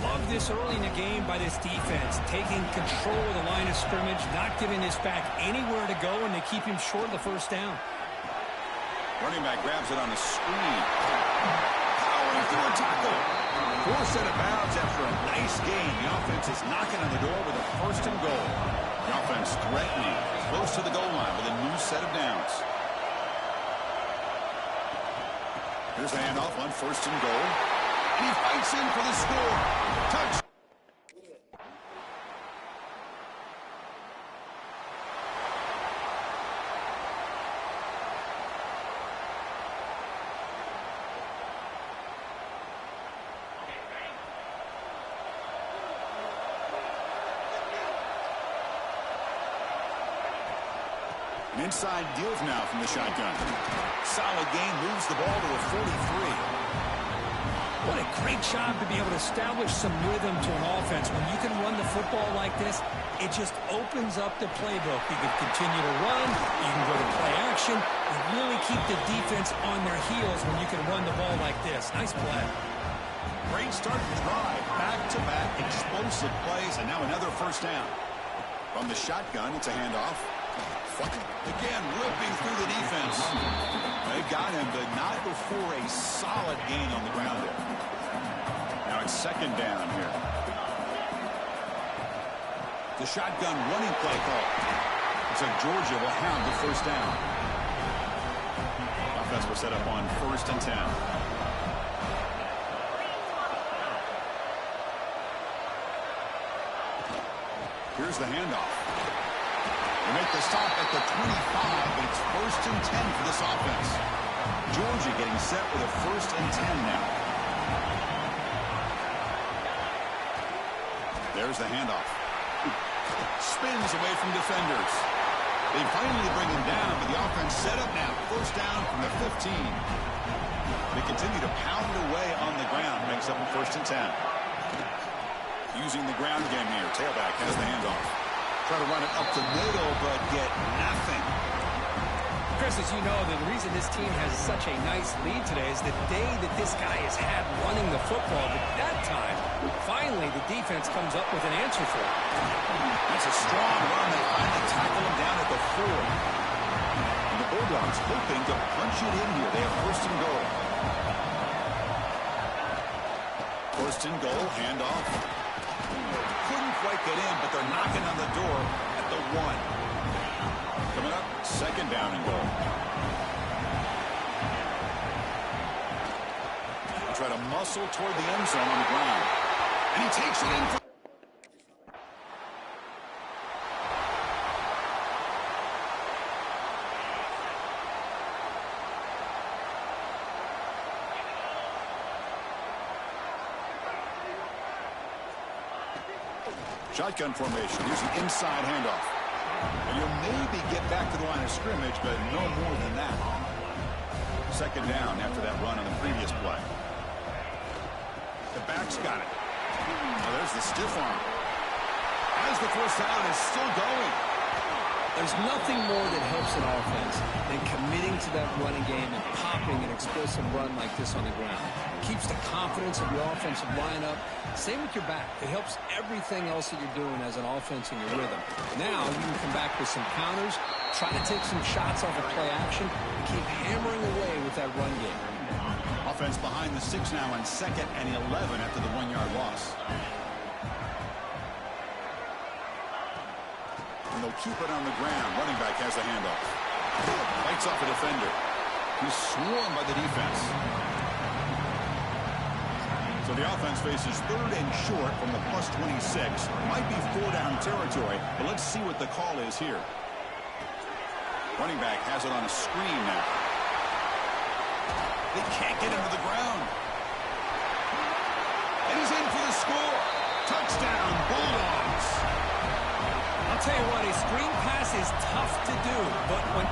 Love this early in the game by this defense, taking control of the line of scrimmage, not giving this back anywhere to go, and they keep him short of the 1st down. Running back grabs it on the screen. Powering through a tackle. Forced out of bounds after a nice gain. The offense is knocking on the door with a 1st and goal. The offense threatening, close to the goal line with a new set of downs. Here's the handoff on 1st and goal. And he fights in for the score. Touch. An inside deal now from the shotgun. Solid gain, moves the ball to a 43. What a great job to be able to establish some rhythm to an offense. When you can run the football like this, it just opens up the playbook. You can continue to run, you can go to play action, and really keep the defense on their heels when you can run the ball like this. Nice play. Great start to drive. Back-to-back explosive plays, and now another 1st down. From the shotgun, it's a handoff. Again, ripping through the defense. They got him, but not before a solid gain on the ground there. Now it's 2nd down here. The shotgun running play call. Looks like Georgia will have the 1st down. Offense will set up on 1st and 10. Here's the handoff. They make the stop at the 25, but it's 1st and 10 for this offense. Georgia getting set with a 1st and 10 now. There's the handoff. Spins away from defenders. They finally bring him down, but the offense set up now. 1st down from the 15. They continue to pound away on the ground. Makes up in 1st and 10. Using the ground game here. Tailback has the handoff. Try to run it up the middle, but get nothing. Chris, as you know, the reason this team has such a nice lead today is the day that this guy has had running the football. But that time, finally, the defense comes up with an answer for it. That's a strong run. They finally tackle him down at the 4. And the Bulldogs hoping to punch it in here. They have 1st and goal. 1st and goal, handoff. Couldn't quite get in, but they're knocking on the door at the 1. Coming up, 2nd down and goal. They try to muscle toward the end zone on the ground. And he takes it in for... Shotgun formation. Here's an inside handoff. And you'll maybe get back to the line of scrimmage, but no more than that. 2nd down after that run on the previous play. The back's got it. Now there's the stiff arm. As the 1st down is still going. There's nothing more that helps an offense than committing to that running game and popping an explosive run like this on the ground. It keeps the confidence of your offensive lineup. Same with your back. It helps everything else that you're doing as an offense in your rhythm. Now you can come back with some counters, try to take some shots off of play action, and keep hammering away with that run game. Offense behind the 6 now on 2nd and 11 after the 1-yard loss. And they'll keep it on the ground. Running back has the handoff. Fights off a defender. He's swarmed by the defense. So the offense faces 3rd and short from the +26. Might be 4-down territory, but let's see what the call is here. Running back has it on a screen now. They can't get him to the ground. And he's in for the score. Touchdown, Bulldogs. I'll tell you what, a screen pass is tough to do, but when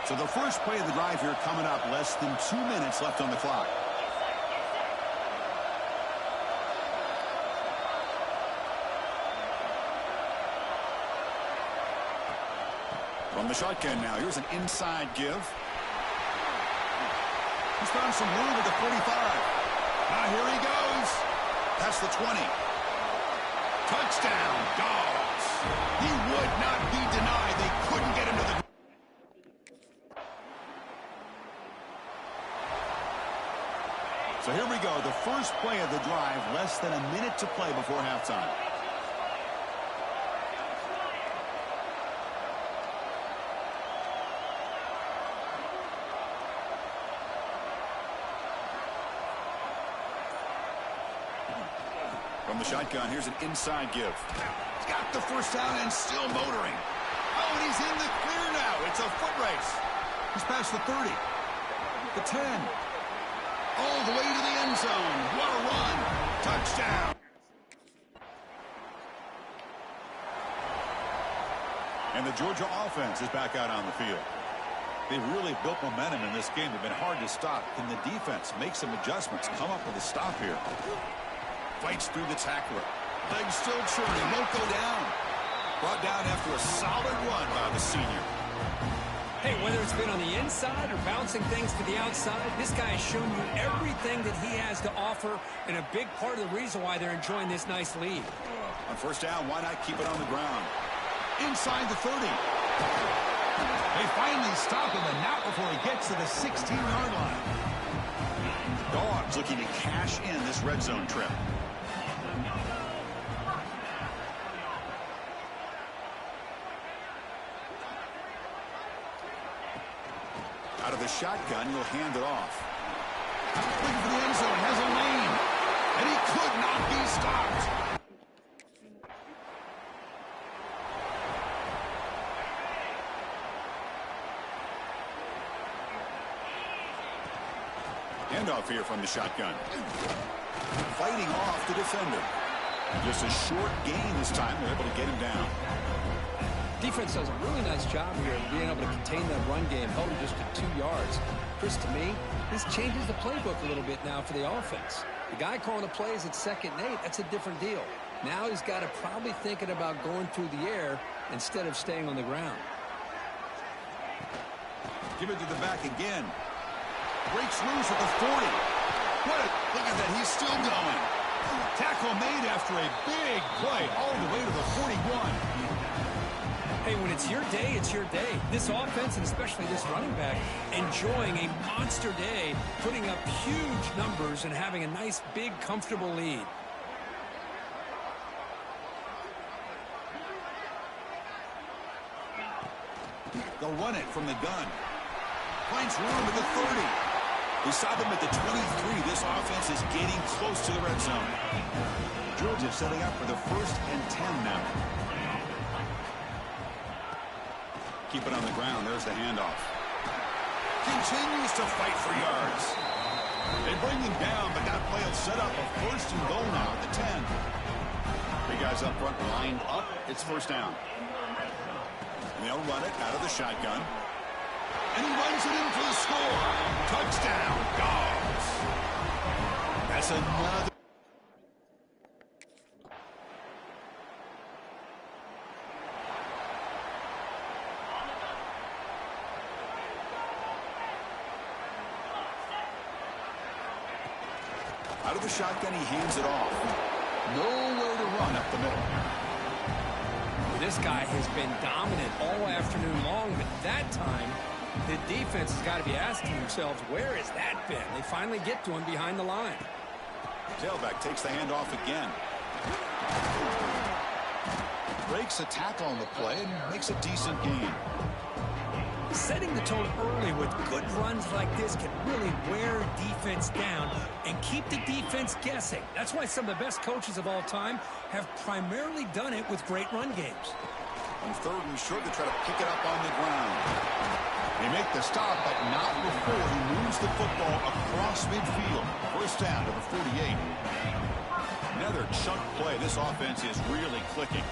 So the first play of the drive here coming up, less than 2 minutes left on the clock. From the shotgun now, here's an inside give. He's found some room at the 45. Now here he goes. That's the 20. Touchdown, Dogs. He would not be denied. They couldn't get him to the... So here we go, the first play of the drive, less than a minute to play before halftime. From the shotgun, here's an inside give. He's got the first down and still motoring. Oh, and he's in the clear now. It's a foot race. He's past the 30, the 10. All the way to the end zone. What a run. Touchdown. And the Georgia offense is back out on the field. They've really built momentum in this game. They've been hard to stop. Can the defense make some adjustments, come up with a stop here? Fights through the tackler. Legs still churning. Won't go down. Brought down after a solid run by the senior. Hey, whether it's been on the inside or bouncing things to the outside, this guy has shown you everything that he has to offer, and a big part of the reason why they're enjoying this nice lead. On first down, why not keep it on the ground? Inside the 30. They finally stop him, and not before he gets to the 16-yard line. Dogs looking to cash in this red zone trip. Out of the shotgun, he'll hand it off. Looking for the end zone, has a lane, and he could not be stopped. Handoff here from the shotgun. Fighting off the defender. Just a short gain this time. They're able to get him down. Defense does a really nice job here of being able to contain that run game, held him just to 2 yards. Chris, to me, this changes the playbook a little bit now for the offense. The guy calling the plays at 2nd and 8, that's a different deal. Now he's got to probably thinking about going through the air instead of staying on the ground. Give it to the back again. Breaks loose at the 40. Look at that, he's still going. Tackle made after a big play all the way to the 41. Hey, when it's your day, it's your day. This offense, and especially this running back, enjoying a monster day, putting up huge numbers and having a nice, big, comfortable lead. They'll run it from the gun. Finds room at the 30. We saw them at the 23. This offense is getting close to the red zone. Georgia setting up for the 1st and 10 now. Keep it on the ground. There's the handoff. Continues to fight for yards. They bring him down, but that play will set up a 1st and goal now at the 10. Big guys up front lined up. It's 1st down. And they'll run it out of the shotgun. And he runs it in for the score. Touchdown, Dogs. That's another. Out of the shotgun, he hands it off. Nowhere to run up the middle. This guy has been dominant all afternoon long, but that time, the defense has got to be asking themselves, where has that been? They finally get to him behind the line. Tailback takes the handoff again. Breaks a tackle on the play and makes a decent gain. Setting the tone early with good runs like this can really wear defense down and keep the defense guessing. That's why some of the best coaches of all time have primarily done it with great run games. On third and short, they try to pick it up on the ground. They make the stop, but not before he moves the football across midfield. First down to the 48. Another chunk play. This offense is really clicking.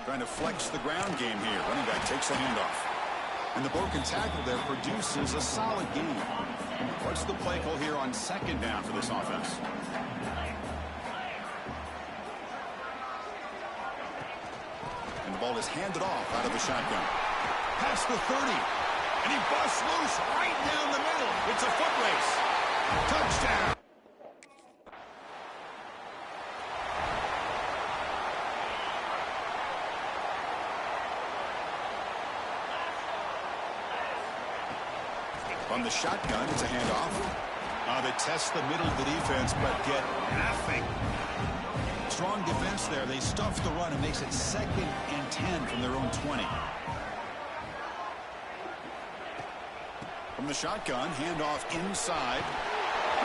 Trying to flex the ground game here. Running back takes the handoff. And the broken tackle there produces a solid gain. What's the play call here on second down for this offense? And the ball is handed off out of the shotgun. Past the 30. And he busts loose right down the middle. It's a foot race. Touchdown. On the shotgun, it's a handoff. They test the middle of the defense, but get nothing. Strong defense there. They stuff the run and makes it 2nd and 10 from their own 20. From the shotgun, handoff inside.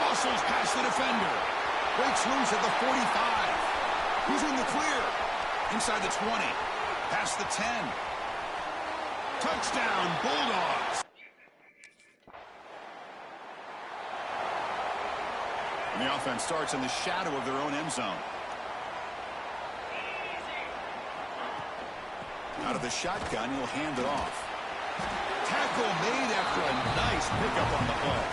Muscles past the defender. Breaks loose at the 45. He's in the clear. Inside the 20. Past the 10. Touchdown, Bulldogs. And the offense starts in the shadow of their own end zone. Out of the shotgun, he'll hand it off. Tackle made after a nice pickup on the play.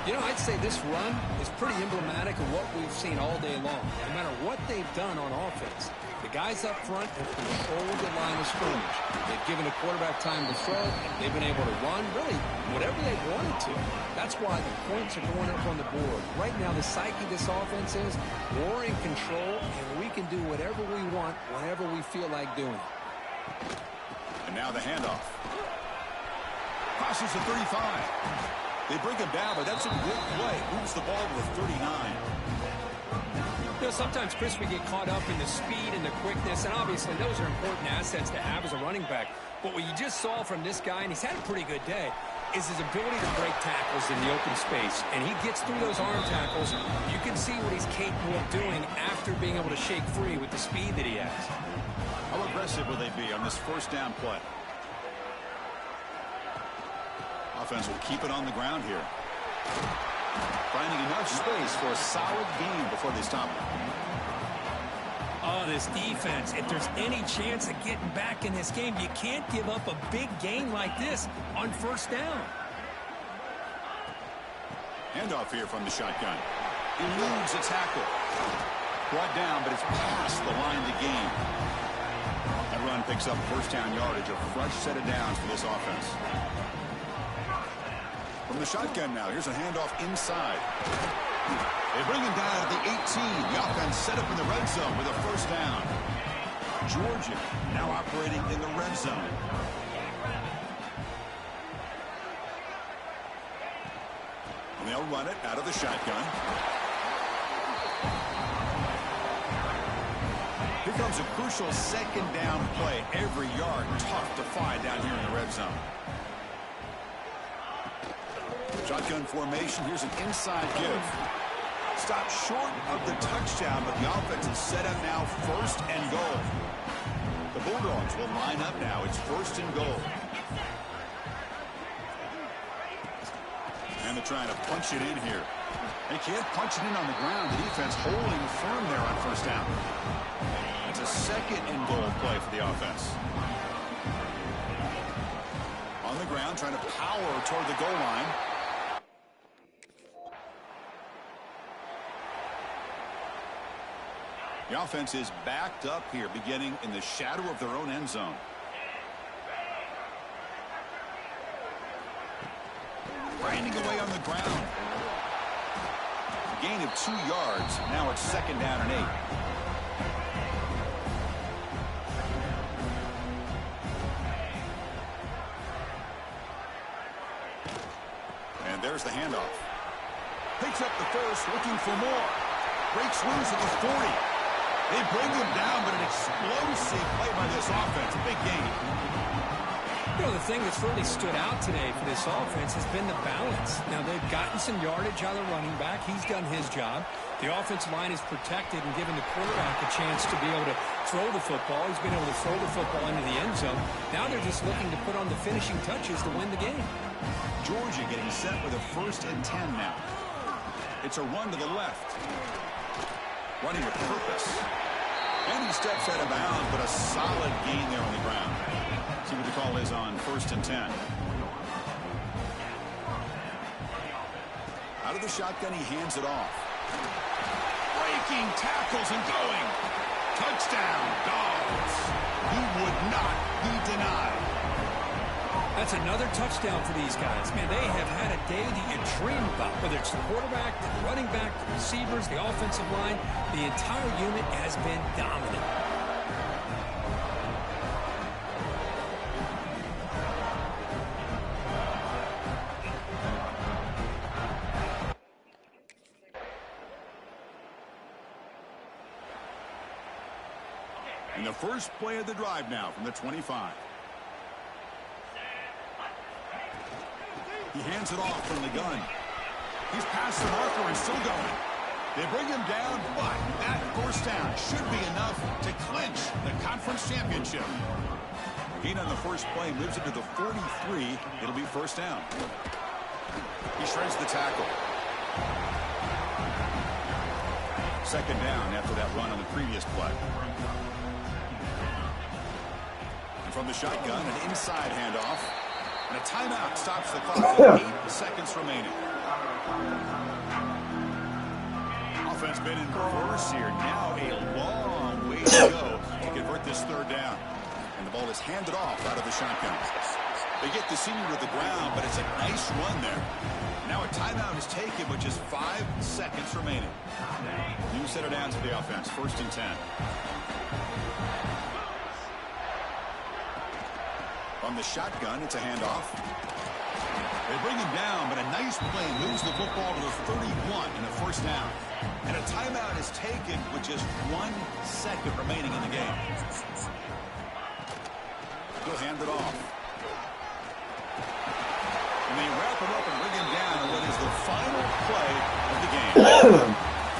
You know, I'd say this run is pretty emblematic of what we've seen all day long. No matter what they've done on offense, the guys up front have controlled the line of scrimmage. They've given the quarterback time to throw. They've been able to run, really, whatever they wanted to. That's why the points are going up on the board. Right now, the psyche of this offense is we're in control, and we can do whatever we want whenever we feel like doing it. And now the handoff. Crosses the 35. They bring him down, but that's a good play. Moves the ball to the 39. You know, sometimes, Chris, we get caught up in the speed and the quickness, and obviously those are important assets to have as a running back. But what you just saw from this guy, and he's had a pretty good day, is his ability to break tackles in the open space. And he gets through those arm tackles. You can see what he's capable of doing after being able to shake free with the speed that he has. How aggressive will they be on this first down play? Offense will keep it on the ground here. Finding enough space for a solid gain before they stop it. Oh, this defense, if there's any chance of getting back in this game, you can't give up a big gain like this on first down. Handoff here from the shotgun. Eludes a tackle. Brought down, but it's past the line to gain. That run picks up first down yardage, a fresh set of downs for this offense. From the shotgun now, here's a handoff inside. They bring him down at the 18. The offense set up in the red zone with a first down. Georgia now operating in the red zone. And they'll run it out of the shotgun. Here comes a crucial second down play. Every yard tough to find down here in the red zone. Shotgun formation. Here's an inside give. Stopped short of the touchdown, but the offense is set up now first and goal. The Bulldogs will line up now. It's first and goal. And they're trying to punch it in here. They can't punch it in on the ground. The defense holding firm there on first down. It's a second and goal play for the offense. On the ground, trying to power toward the goal line. The offense is backed up here, beginning in the shadow of their own end zone. Grinding away on the ground. A gain of 2 yards. Now it's 2nd down and 8. And there's the handoff. Picks up the first, looking for more. Breaks loose at the 40. They bring him down, but an explosive play by this offense. Big game. You know, the thing that's really stood out today for this offense has been the balance. Now, they've gotten some yardage out of the running back. He's done his job. The offensive line is protected and given the quarterback a chance to be able to throw the football. He's been able to throw the football into the end zone. Now they're just looking to put on the finishing touches to win the game. Georgia getting set with a 1st and 10 now. It's a run to the left. Running with purpose. And he steps out of bounds, but a solid gain there on the ground. See what the call is on 1st and 10. Out of the shotgun, he hands it off. Breaking tackles and going. Touchdown, Dogs. He would not be denied. That's another touchdown for these guys. Man, they have had a day that you dream about, whether it's the quarterback, the running back, the receivers, the offensive line. The entire unit has been dominant. And the first play of the drive now from the 25. He hands it off from the gun. He's past the marker and still going. They bring him down, but that 1st down should be enough to clinch the conference championship. Gain on the first play moves it to the 43. It'll be 1st down. He shreds the tackle. 2nd down after that run on the previous play. And from the shotgun, an inside handoff. And a timeout stops the clock with 8 seconds remaining. Offense been in reverse here. Now a long way to go to convert this 3rd down. And the ball is handed off out of the shotgun. They get the senior to the ground, but it's a nice run there. Now a timeout is taken with just 5 seconds remaining. New set of downs for the offense. 1st and 10. From the shotgun, it's a handoff. They bring him down, but a nice play moves the football to the 31 and a 1st down. And a timeout is taken with just 1 second remaining in the game. He'll hand it off. And they wrap him up and bring him down on what is the final play of the game.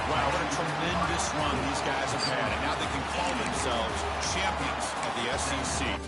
Wow, what a tremendous run these guys have had. And now they can call themselves champions of the SEC.